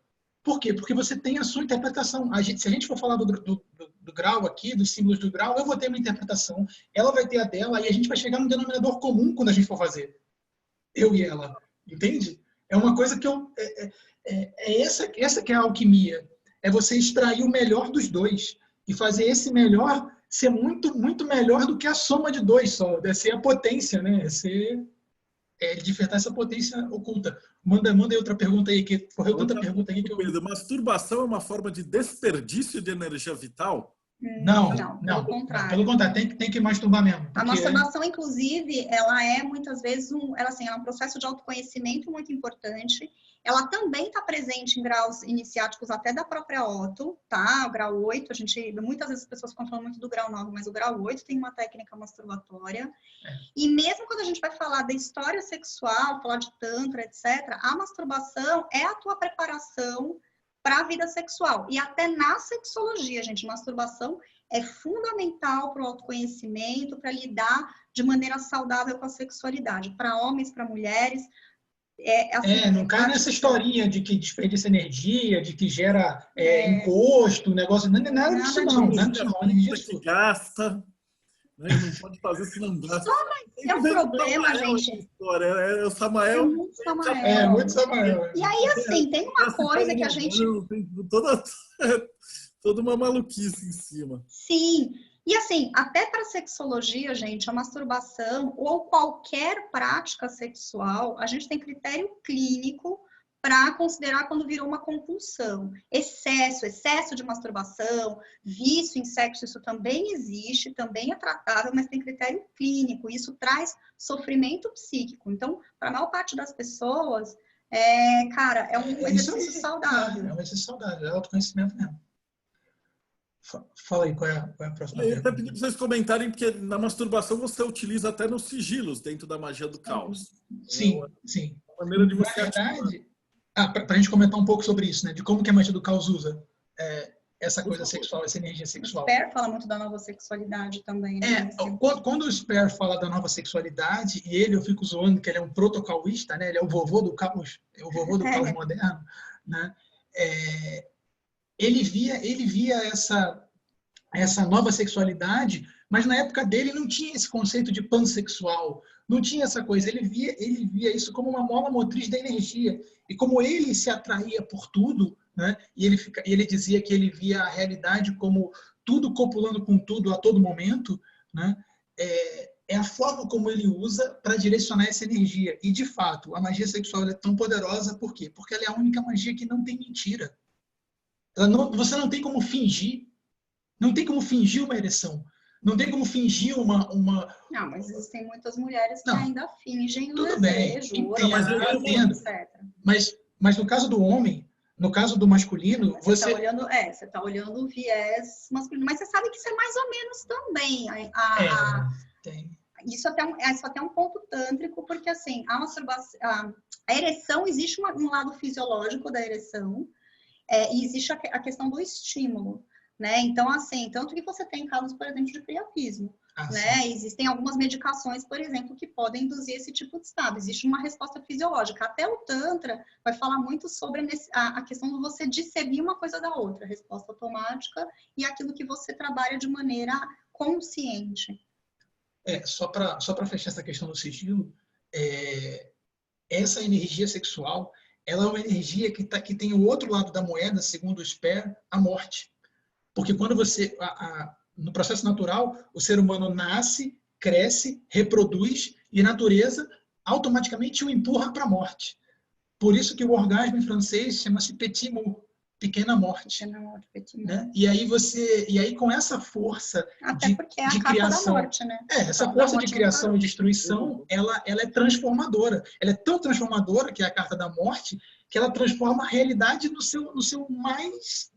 Por quê? Porque você tem a sua interpretação. Se a gente for falar do grau aqui, dos símbolos do grau, eu vou ter uma interpretação, ela vai ter a dela, e a gente vai chegar num denominador comum quando a gente for fazer. Eu e ela. Entende? É uma coisa que essa que é a alquimia. É você extrair o melhor dos dois e fazer esse melhor ser muito, muito melhor do que a soma de dois só. É ser a potência, né? Despertar essa potência oculta. Manda aí outra pergunta aí, que correu tanta pergunta aí que Pedro, masturbação é uma forma de desperdício de energia vital? Não, pelo contrário. Pelo contrário, tem que masturbar mesmo. A masturbação, inclusive, ela é muitas vezes é um processo de autoconhecimento muito importante. Ela também está presente em graus iniciáticos até da própria Otto, tá? O grau 8, muitas vezes as pessoas ficam falando muito do grau 9, mas o grau 8 tem uma técnica masturbatória. E mesmo quando a gente vai falar da história sexual, falar de tantra, etc., a masturbação é a tua preparação para a vida sexual. E até na sexologia, gente, masturbação é fundamental para o autoconhecimento, para lidar de maneira saudável com a sexualidade, para homens, para mulheres. Não cai nessa historinha de que desperdiça energia, de que gera encosto, negócio, não é nada disso não. Nada disso. Que gasta. né? Não pode fazer se não dá. É um problema, gente. História. É o Samael. É muito Samael. É, muito Samael. E aí, assim, tem uma coisa que a gente... Tem toda uma maluquice em cima. Sim. E assim, até para sexologia, gente, a masturbação ou qualquer prática sexual, a gente tem critério clínico para considerar quando virou uma compulsão. Excesso de masturbação, vício em sexo, isso também existe, também é tratável, mas tem critério clínico. Isso traz sofrimento psíquico. Então, para a maior parte das pessoas, cara, é um exercício saudável. É um exercício saudável, é autoconhecimento mesmo. Fala aí, qual é a próxima Eu pergunta? até pedi para vocês comentarem, porque na masturbação você utiliza até nos sigilos, dentro da magia do caos. Sim, sim. A maneira de você Na verdade, para a gente comentar um pouco sobre isso, né? De como que a magia do caos usa essa coisa sexual, essa energia sexual. O Sper fala muito da nova sexualidade também, né? Quando o Sper fala da nova sexualidade, e eu fico zoando que ele é um protocausista, né? Ele é o vovô do caos, caos moderno, né? Ele via essa nova sexualidade, mas na época dele não tinha esse conceito de pansexual, não tinha essa coisa. Ele via isso como uma mola motriz da energia. E como ele se atraía por tudo, né? E ele dizia que ele via a realidade como tudo copulando com tudo a todo momento, né? É a forma como ele usa para direcionar essa energia. E, de fato, a magia sexual é tão poderosa, por quê? Porque ela é a única magia que não tem mentira. Você não tem como fingir. Não tem como fingir uma ereção. Não tem como fingir uma... Não, mas existem muitas mulheres que ainda fingem o desejo. Tudo bem, entendo. Mas no caso do homem, no caso do masculino, você está olhando o viés masculino. Mas você sabe que isso é mais ou menos também. Tem. Isso até um ponto tântrico, porque assim, a ereção, existe um lado fisiológico da ereção, e existe a questão do estímulo. Né? Então, assim, tanto que você tem casos, por exemplo, de priapismo. Né? Existem algumas medicações, por exemplo, que podem induzir esse tipo de estado. Existe uma resposta fisiológica. Até o Tantra vai falar muito sobre a questão de você discernir uma coisa da outra, a resposta automática e aquilo que você trabalha de maneira consciente. Só para fechar essa questão do sigilo, essa energia sexual, ela é uma energia que tem o outro lado da moeda, segundo o Sper, a morte. Porque quando no processo natural, o ser humano nasce, cresce, reproduz e a natureza automaticamente o empurra para a morte. Por isso que o orgasmo em francês chama-se petit mort, pequena morte. Petit né? E aí com essa força de criação, da morte, né? Essa força de criação e destruição, ela é transformadora. Ela é tão transformadora, que é a carta da morte, que ela transforma a realidade no seu mais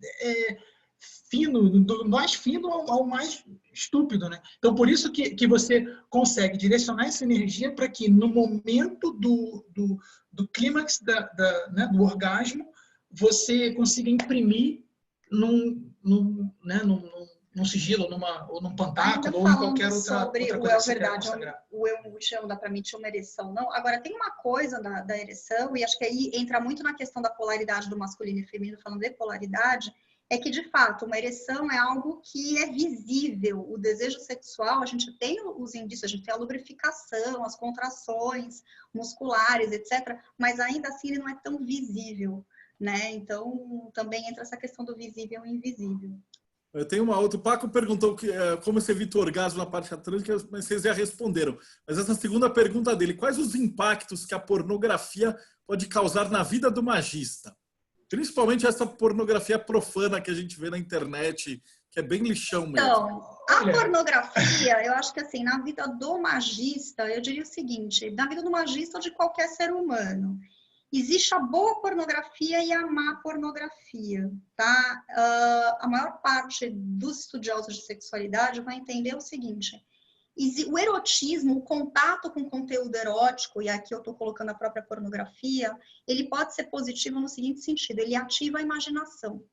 fino, do mais fino ao mais estúpido, né? Então, por isso que você consegue direcionar essa energia para que no momento do clímax do orgasmo, você consiga imprimir num sigilo, ou num pantáculo, ou em qualquer outra coisa. O eu não dá para medir uma ereção, não. Agora, tem uma coisa da ereção, e acho que aí entra muito na questão da polaridade do masculino e feminino, falando de polaridade, é que, de fato, uma ereção é algo que é visível. O desejo sexual, a gente tem os indícios, a gente tem a lubrificação, as contrações musculares, etc., mas ainda assim ele não é tão visível, né? Então, também entra essa questão do visível e invisível. Eu tenho uma outra. O Paco perguntou como você evita o orgasmo na parte atlântica, mas vocês já responderam. Mas essa segunda pergunta dele, quais os impactos que a pornografia pode causar na vida do magista? Principalmente essa pornografia profana que a gente vê na internet, que é bem lixão mesmo. Então, a pornografia, eu acho que assim, na vida do magista, eu diria o seguinte, na vida do magista ou de qualquer ser humano, existe a boa pornografia e a má pornografia, tá? A maior parte dos estudiosos de sexualidade vai entender o seguinte: o erotismo, o contato com conteúdo erótico, e aqui eu estou colocando a própria pornografia, ele pode ser positivo no seguinte sentido: ele ativa a imaginação.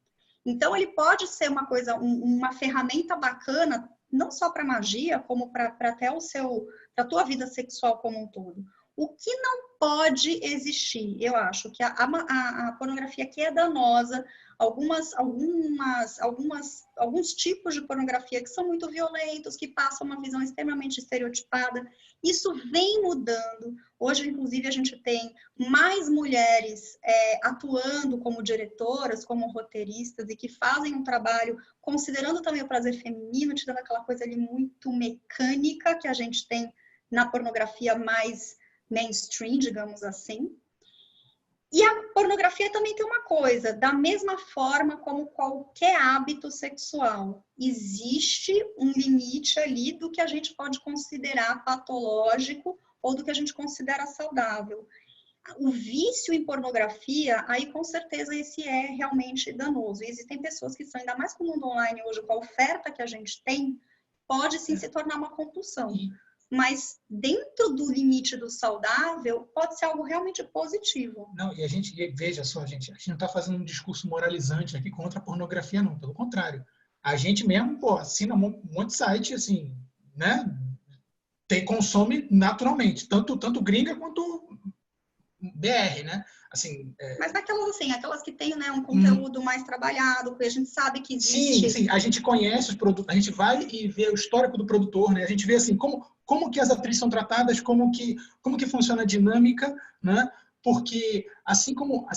Então, ele pode ser uma coisa, uma ferramenta bacana, não só para magia, como para até a tua vida sexual como um todo. O que não pode existir, eu acho que a pornografia que é danosa, alguns tipos de pornografia que são muito violentos, que passam uma visão extremamente estereotipada. Isso vem mudando. Hoje, inclusive, a gente tem mais mulheres atuando como diretoras, como roteiristas, e que fazem um trabalho considerando também o prazer feminino, tirando aquela coisa ali muito mecânica que a gente tem na pornografia mais mainstream, digamos assim. E a pornografia também tem uma coisa, da mesma forma como qualquer hábito sexual, existe um limite ali do que a gente pode considerar patológico ou do que a gente considera saudável. O vício em pornografia, aí com certeza esse é realmente danoso. E existem pessoas que são, ainda mais com o mundo online hoje, com a oferta que a gente tem, pode sim se tornar uma compulsão. Mas dentro do limite do saudável, pode ser algo realmente positivo. Não, e a gente, veja só, a gente não está fazendo um discurso moralizante aqui contra a pornografia, não. Pelo contrário. A gente mesmo, assina um monte de site, assim, né? Consome naturalmente, tanto gringa quanto BR, né? Assim, Mas naquelas, assim, aquelas que têm, né, um conteúdo mais trabalhado, que a gente sabe que existe. Sim, a gente conhece os produtos, a gente vai e vê o histórico do produtor, né? A gente vê, assim, como que as atrizes são tratadas, como que funciona a dinâmica, né? Porque assim como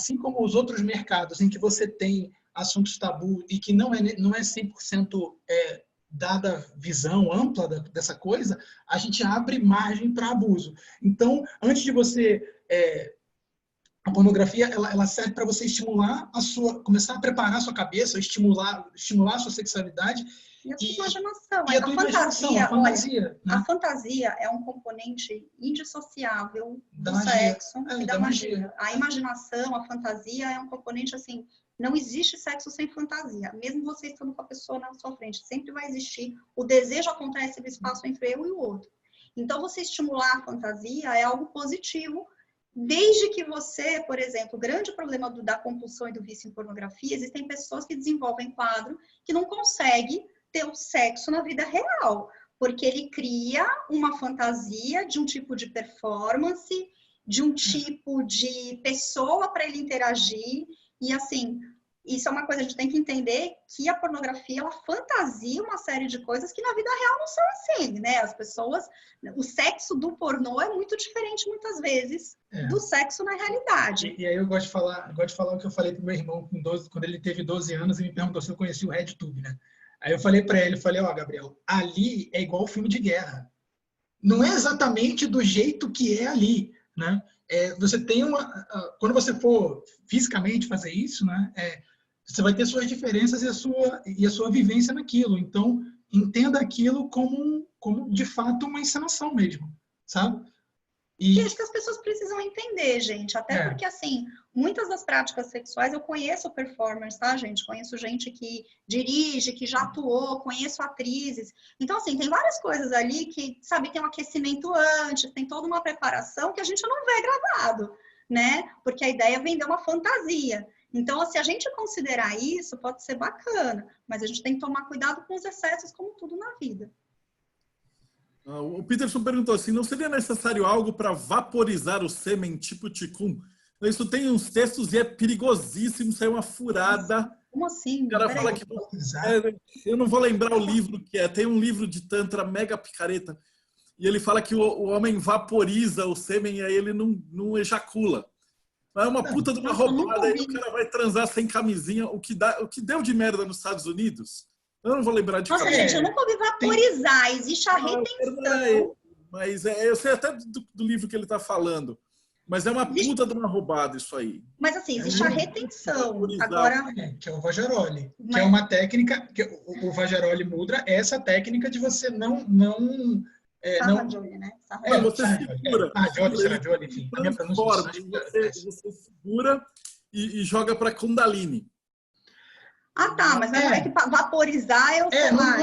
os outros mercados em que você tem assuntos tabu e que não é 100% dada visão ampla dessa coisa, a gente abre margem para abuso. Então, antes de você... a pornografia, ela serve para você estimular começar a preparar a sua cabeça, estimular a sua sexualidade. E a sua imaginação. E a fantasia. Olha, né? A fantasia é um componente indissociável do sexo e da magia. A imaginação, a fantasia é um componente, assim, não existe sexo sem fantasia. Mesmo você estando com a pessoa na sua frente, sempre vai existir. O desejo acontece no espaço entre eu e o outro. Então, você estimular a fantasia é algo positivo, desde que você, por exemplo, o grande problema da compulsão e do vício em pornografia, existem pessoas que desenvolvem quadro que não conseguem ter o sexo na vida real, porque ele cria uma fantasia de um tipo de performance, de um tipo de pessoa para ele interagir, e assim, isso é uma coisa, a gente tem que entender que a pornografia, ela fantasia uma série de coisas que na vida real não são assim, né? As pessoas, o sexo do pornô é muito diferente, muitas vezes, do sexo na realidade. E aí eu gosto de falar o que eu falei pro meu irmão quando ele teve 12 anos e me perguntou se eu conhecia o RedTube, né? Aí eu falei para ele, Gabriel, ali é igual filme de guerra. Não é exatamente do jeito que é ali, né? Você tem quando você for fisicamente fazer isso, né? Você vai ter suas diferenças e a sua vivência naquilo. Então, entenda aquilo como de fato uma encenação mesmo, sabe? E acho que as pessoas precisam entender, gente. Até porque, assim, muitas das práticas sexuais eu conheço performers, tá, gente? Conheço gente que dirige, que já atuou, conheço atrizes. Então, assim, tem várias coisas ali que, sabe, tem um aquecimento antes, tem toda uma preparação que a gente não vê gravado, né? Porque a ideia é vender uma fantasia. Então, se a gente considerar isso, pode ser bacana, mas a gente tem que tomar cuidado com os excessos, como tudo na vida. O Peterson perguntou assim, não seria necessário algo para vaporizar o sêmen tipo ticum? Isso tem uns textos e é perigosíssimo, isso é uma furada. Como assim? O cara fala que... eu não vou lembrar o livro que é. Tem um livro de tantra mega picareta e ele fala que o homem vaporiza o sêmen e aí ele não ejacula. É uma puta de uma roubada, aí o cara vai transar sem camisinha, o que deu de merda nos Estados Unidos. Eu não vou lembrar de Nossa, gente, eu nunca ouvi vaporizar. Existe a retenção. Mas eu sei até do livro que ele está falando. Mas é uma puta de uma roubada isso aí. Mas assim, existe a retenção. Agora... que é o Vajaroli. Que é uma técnica... Que o Vajaroli mudra é essa técnica de você não... Sarragioli, né? Você segura. Sarragioli, enfim. A minha pronúncia você segura e joga para Kundalini. Ah, tá, mas é que vaporizar eu sei lá.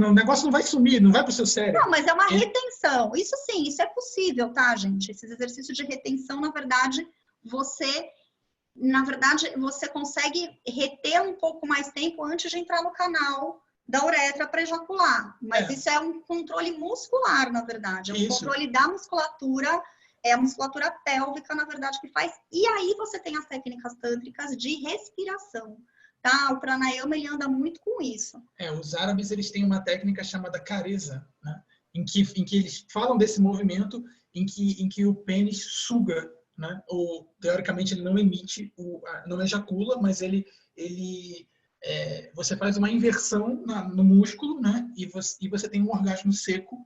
O negócio não vai sumir, não vai para o seu cérebro. Não, mas é uma retenção. Isso sim, isso é possível, tá, gente? Esses exercícios de retenção, na verdade, você consegue reter um pouco mais tempo antes de entrar no canal da uretra para ejacular. Mas isso é um controle muscular, na verdade. É um controle da musculatura É a musculatura pélvica, na verdade, que faz. E aí você tem as técnicas tântricas de respiração, tá? O pranayama, ele anda muito com isso. Os árabes, eles têm uma técnica chamada careza, né? em que eles falam desse movimento em que o pênis suga, né? Ou, teoricamente, ele não emite, não ejacula, mas você faz uma inversão no músculo, né? E você tem um orgasmo seco.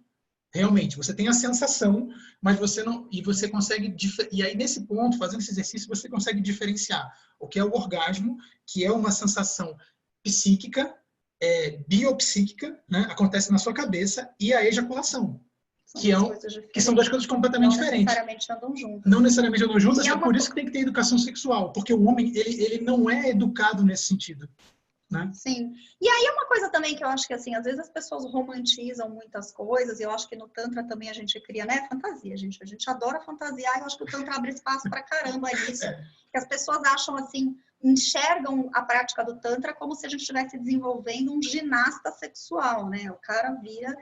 Realmente, você tem a sensação, mas você não... E você consegue... E aí, nesse ponto, fazendo esse exercício, você consegue diferenciar o que é o orgasmo, que é uma sensação psíquica, biopsíquica, né? Acontece na sua cabeça, e a ejaculação, que são duas coisas completamente diferentes. Não necessariamente andam juntas. Não necessariamente andam juntas, é por isso que tem que ter educação sexual, porque o homem, ele não é educado nesse sentido. Né? Sim. E aí uma coisa também que eu acho que, assim, às vezes as pessoas romantizam muitas coisas, e eu acho que no Tantra também a gente cria, né, fantasia, gente. A gente adora fantasiar, e eu acho que o Tantra abre espaço pra caramba nisso. Que as pessoas acham, assim, enxergam a prática do Tantra como se a gente estivesse desenvolvendo um ginasta sexual, né? O cara vira...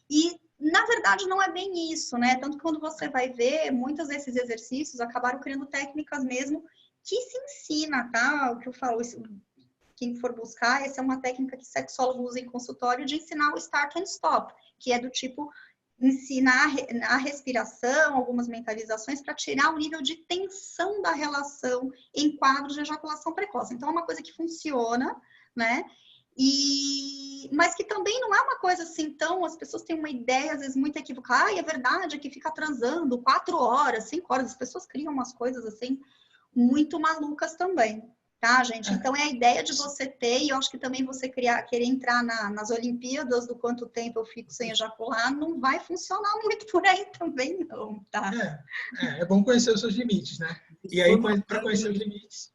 E, na verdade, não é bem isso, né? Tanto que quando você vai ver, muitos desses exercícios acabaram criando técnicas mesmo que se ensina, tá? O que eu falo... Quem for buscar, essa é uma técnica que sexólogo usa em consultório de ensinar o start and stop, que é do tipo ensinar a respiração, algumas mentalizações para tirar o nível de tensão da relação em quadros de ejaculação precoce. Então, é uma coisa que funciona, né? Mas que também não é uma coisa assim tão... As pessoas têm uma ideia, às vezes, muito equivocada. É verdade, que fica transando 4 horas, 5 horas. As pessoas criam umas coisas, assim, muito malucas também. Tá, gente? Então, é a ideia de você ter, e eu acho que também você querer entrar nas Olimpíadas do quanto tempo eu fico sem ejacular, não vai funcionar muito por aí também, não, tá? É bom conhecer os seus limites, né? E aí, para conhecer os limites...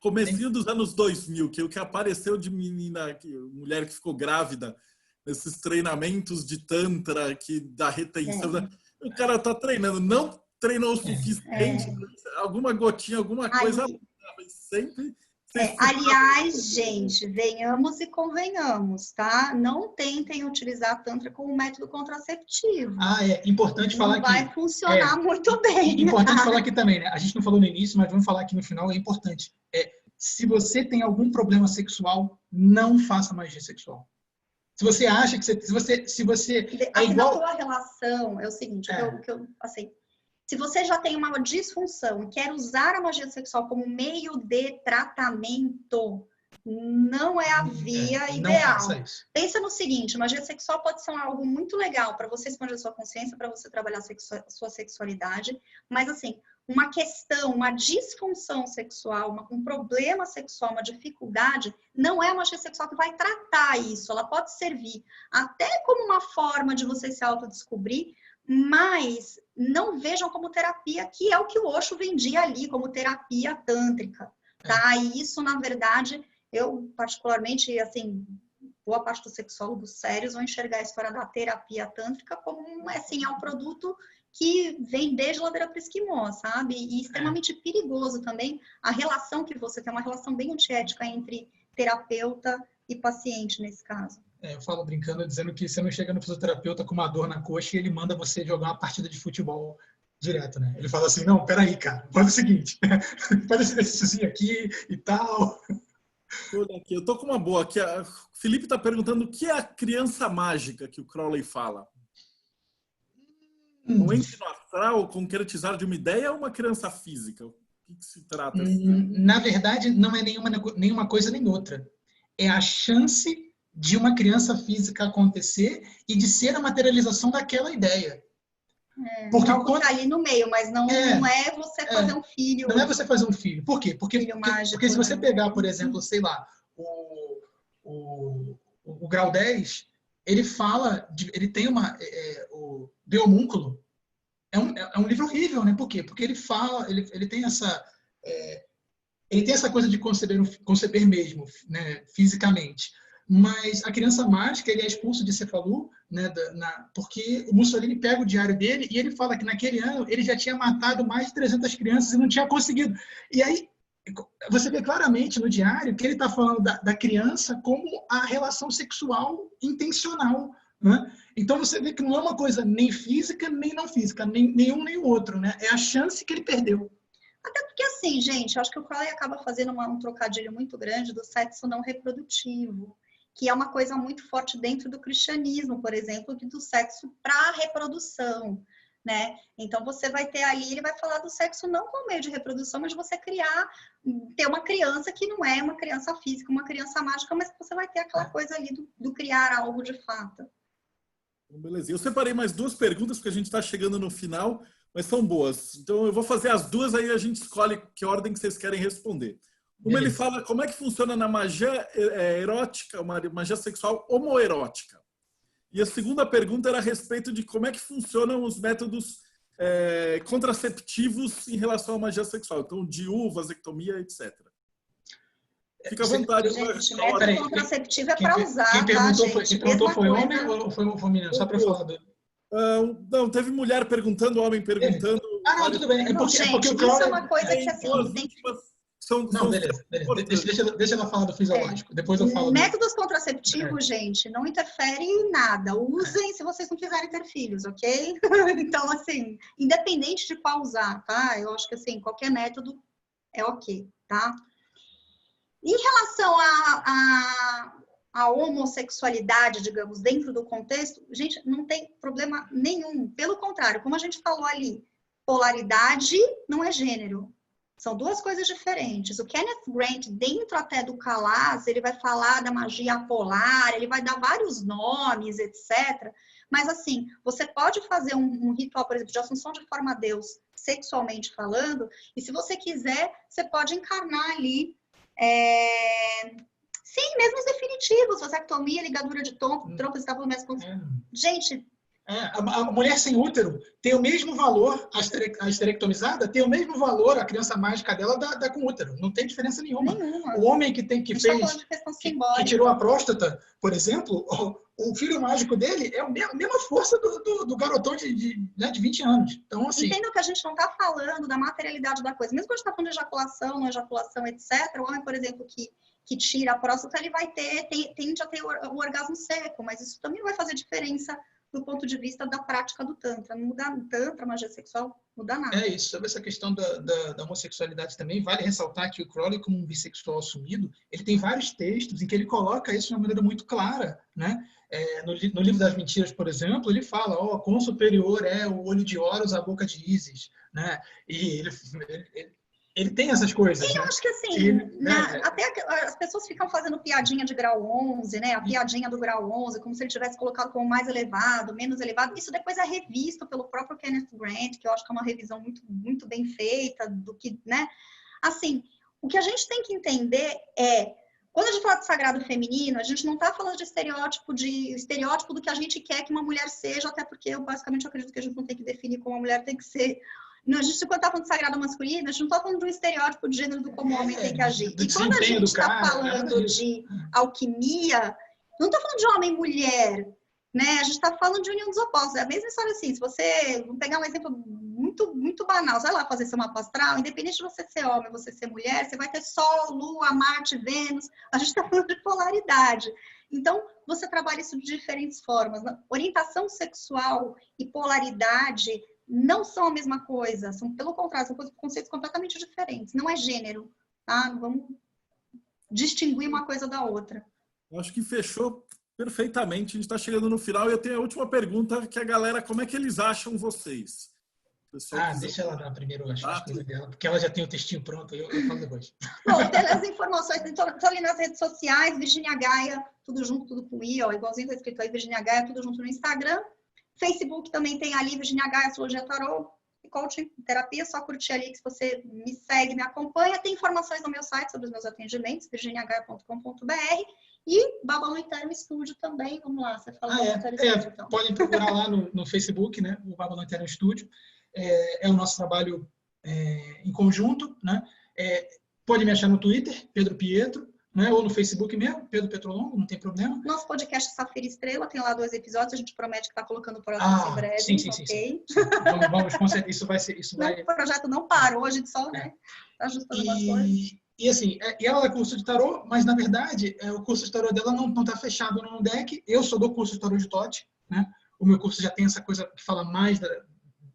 Comecinho dos anos 2000, que o que apareceu de mulher que ficou grávida, nesses treinamentos de Tantra, que dá retenção, o cara tá treinando, não treinou o suficiente, alguma gotinha, alguma coisa, mas sempre... Aliás, gente, venhamos e convenhamos, tá? Não tentem utilizar Tantra como método contraceptivo. É importante falar aqui. Não vai funcionar muito bem. Importante falar aqui também, né? A gente não falou no início, mas vamos falar aqui no final, é importante. Se você tem algum problema sexual, não faça magia sexual. Se você acha que se você é igual... Na tua relação, é o seguinte, assim... Se você já tem uma disfunção e quer usar a magia sexual como meio de tratamento, não é a via ideal. Pensa no seguinte, magia sexual pode ser algo muito legal para você expandir a sua consciência, para você trabalhar a sua sexualidade, mas assim, uma questão, uma disfunção sexual, um problema sexual, uma dificuldade, não é a magia sexual que vai tratar isso. Ela pode servir até como uma forma de você se autodescobrir, mas não vejam como terapia, que é o que o Osho vendia ali, como terapia tântrica, tá? E isso, na verdade, eu particularmente, assim, boa parte dos sexólogos sérios vão enxergar a história da terapia tântrica como, assim, é um produto que vem desde Ladeira para Esquimó, sabe? E extremamente perigoso também a relação que você tem, uma relação bem antiética entre terapeuta e paciente nesse caso. Eu falo brincando, dizendo que você não chega no fisioterapeuta com uma dor na coxa e ele manda você jogar uma partida de futebol direto, né? Ele fala assim, não, peraí, cara, faz o seguinte, faz esse exercício aqui e tal. Eu tô com uma boa aqui. O Felipe tá perguntando o que é a criança mágica que o Crowley fala. Um ente no astral, concretizar de uma ideia ou uma criança física? O que se trata? Na verdade, não é nenhuma coisa nem outra. É a chance de uma criança física acontecer e de ser a materialização daquela ideia. Porque algo tá ali no meio, mas não é você fazer um filho. Não é você fazer um filho. Por quê? Porque se você pegar, por exemplo, sei lá, o grau 10, ele fala, ele tem o De Homúnculo. É um livro horrível, né? Por quê? Porque ele fala, ele tem essa... ele tem essa coisa de conceber mesmo, né, fisicamente. Mas a criança mágica, ele é expulso de Cefalu, né, porque o Mussolini pega o diário dele e ele fala que naquele ano ele já tinha matado mais de 300 crianças e não tinha conseguido. E aí você vê claramente no diário que ele está falando da criança como a relação sexual intencional, né? Então você vê que não é uma coisa nem física, nem não física, nem um nem o outro, né? É a chance que ele perdeu. Até porque, assim, gente, eu acho que o Crowley acaba fazendo um trocadilho muito grande do sexo não reprodutivo, que é uma coisa muito forte dentro do cristianismo, por exemplo, do sexo para reprodução, né? Então, você vai ter ali, ele vai falar do sexo não como meio de reprodução, mas de você ter uma criança que não é uma criança física, uma criança mágica, mas que você vai ter aquela coisa ali do criar algo de fato. Beleza. Eu separei mais 2 perguntas, porque a gente está chegando no final, mas são boas. Então, eu vou fazer as 2, aí a gente escolhe que ordem que vocês querem responder. Uma, ele fala como é que funciona na magia erótica, uma magia sexual homoerótica. E a segunda pergunta era a respeito de como é que funcionam os métodos contraceptivos em relação à magia sexual. Então, DIU, vasectomia, etc. Fica à vontade. Gente, método contraceptivo é para usar, quem perguntou, tá, gente? Quem perguntou foi homem ou foi menino? Só para eu falar. Não, teve mulher perguntando, homem perguntando. Não, tudo bem. Não, gente, isso é uma coisa que assim... tem que... Não, beleza. Deixa ela falar do fisiológico. Depois eu falo. Métodos contraceptivos, gente, não interfere em nada. Usem se vocês não quiserem ter filhos, ok? Então, assim, independente de qual usar, tá? Eu acho que, assim, qualquer método é ok, tá? Em relação à homossexualidade, digamos, dentro do contexto, gente, não tem problema nenhum. Pelo contrário, como a gente falou ali, polaridade não é gênero. São 2 coisas diferentes. O Kenneth Grant, dentro até do Kalas, ele vai falar da magia apolar, ele vai dar vários nomes, etc. Mas, assim, você pode fazer um ritual, por exemplo, de assunção de forma a Deus, sexualmente falando, e se você quiser, você pode encarnar ali, sim, mesmo os definitivos, vasectomia, ligadura de trompas, está falando mesmo. Gente... A mulher sem útero tem o mesmo valor, a esterectomizada tem o mesmo valor, a criança mágica dela dá com útero. Não tem diferença nenhuma. O homem que tirou a próstata, por exemplo, o filho mágico dele é a mesma força do garotão de 20 anos. Então, assim... Entendo que a gente não está falando da materialidade da coisa. Mesmo quando a gente está falando de ejaculação, não ejaculação, etc. O homem, por exemplo, que tira a próstata, ele vai tende a ter o orgasmo seco, mas isso também vai fazer diferença do ponto de vista da prática do Tantra. Não muda Tantra, magia sexual, não muda nada. É isso. Sobre essa questão da homossexualidade também, vale ressaltar que o Crowley, como um bissexual assumido, ele tem vários textos em que ele coloca isso de uma maneira muito clara, né? No livro das mentiras, por exemplo, ele fala, quão superior é o olho de Horus à boca de Ísis, né? E ele tem essas coisas. Eu acho que assim, até as pessoas ficam fazendo piadinha de grau 11, né? A piadinha do grau 11, como se ele tivesse colocado como mais elevado, menos elevado. Isso depois é revisto pelo próprio Kenneth Grant, que eu acho que é uma revisão muito, muito bem feita do que, né? Assim, o que a gente tem que entender é, quando a gente fala de sagrado feminino, a gente não está falando de estereótipo do que a gente quer que uma mulher seja, até porque eu basicamente acredito que a gente não tem que definir como uma mulher tem que ser. Não, a gente, quando está falando de sagrado masculino, a gente não está falando de um estereótipo de gênero do como o homem tem que agir. E quando a gente está falando de alquimia, não está falando de homem e mulher, né? A gente está falando de união dos opostos. É a mesma história assim, se você... Vou pegar um exemplo muito, muito banal. Você vai lá fazer seu mapa astral, independente de você ser homem ou você ser mulher, você vai ter Sol, Lua, Marte, Vênus. A gente está falando de polaridade. Então, você trabalha isso de diferentes formas. Orientação sexual e polaridade não são a mesma coisa, são, pelo contrário, são conceitos completamente diferentes. Não é gênero, tá? Não vamos distinguir uma coisa da outra. Eu acho que fechou perfeitamente. A gente está chegando no final e eu tenho a última pergunta, que a galera, como é que eles acham vocês? Deixa ela dar primeiro as coisas dela, porque ela já tem o textinho pronto, eu falo depois. Bom, pelas informações, estou ali nas redes sociais, Virginia Gaia, tudo junto, tudo com I, igualzinho está escrito aí, Virginia Gaia, tudo junto no Instagram. Facebook também tem ali, Virginia Gaia, Astrologia Tarot, Coaching, Terapia, só curtir ali que se você me segue, me acompanha. Tem informações no meu site sobre os meus atendimentos, virginiagaia.com.br e Babylon Eternal Studio também, vamos lá, você fala Studio, então. Podem procurar lá no Facebook, né, o Babylon Eternal Studio, é o nosso trabalho em conjunto, né, pode me achar no Twitter, Pedro Pietro, né? Ou no Facebook mesmo, Pedro Petrolongo, não tem problema. Nosso podcast Safira Estrela tem lá 2 episódios, a gente promete que está colocando o próximo em breve. Sim. Vamos, isso vai ser. O projeto não parou, a gente só está ajustando as coisas. E assim, e ela dá curso de tarô, mas na verdade o curso de tarô dela não está fechado no deck. Eu só dou curso de tarô de Tote, né? O meu curso já tem essa coisa que fala mais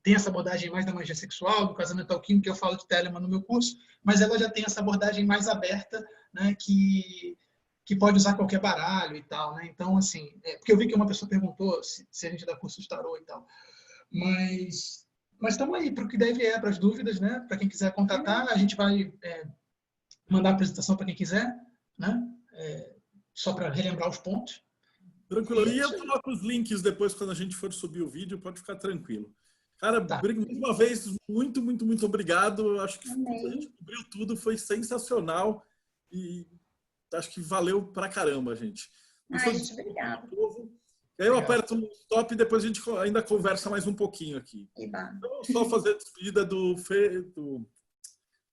tem essa abordagem mais da magia sexual, do casamento alquímico, que eu falo de Telemann no meu curso, mas ela já tem essa abordagem mais aberta, né? Que pode usar qualquer baralho e tal, né? Então, assim, porque eu vi que uma pessoa perguntou se a gente dá curso de tarô e tal, mas estamos aí para o que deve para as dúvidas, né? Para quem quiser contatar, a gente vai mandar a apresentação para quem quiser, né? Só para relembrar os pontos. Tranquilo. E eu coloco os links depois quando a gente for subir o vídeo, pode ficar tranquilo. Cara, Tá. mais uma vez, muito, muito, muito obrigado. Acho que a gente cobriu tudo, foi sensacional e acho que valeu pra caramba, gente. Gente, obrigada. Aí eu aperto o stop e depois a gente ainda conversa mais um pouquinho aqui. Então, só fazer a despedida do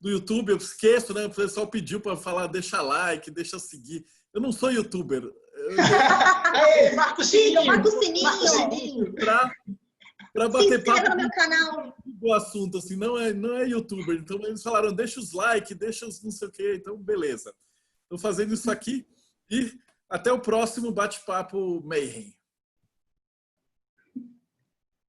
YouTube, eu esqueço, né? O pessoal pediu para falar, deixa like, deixa seguir. Eu não sou youtuber. Aê, marca o sininho! Marca o sininho! Para bater papo no meu canal. do assunto, assim, não é youtuber. Então eles falaram, deixa os likes, deixa os não sei o quê. Então, beleza. Estou fazendo isso aqui e até o próximo bate-papo Mayhem.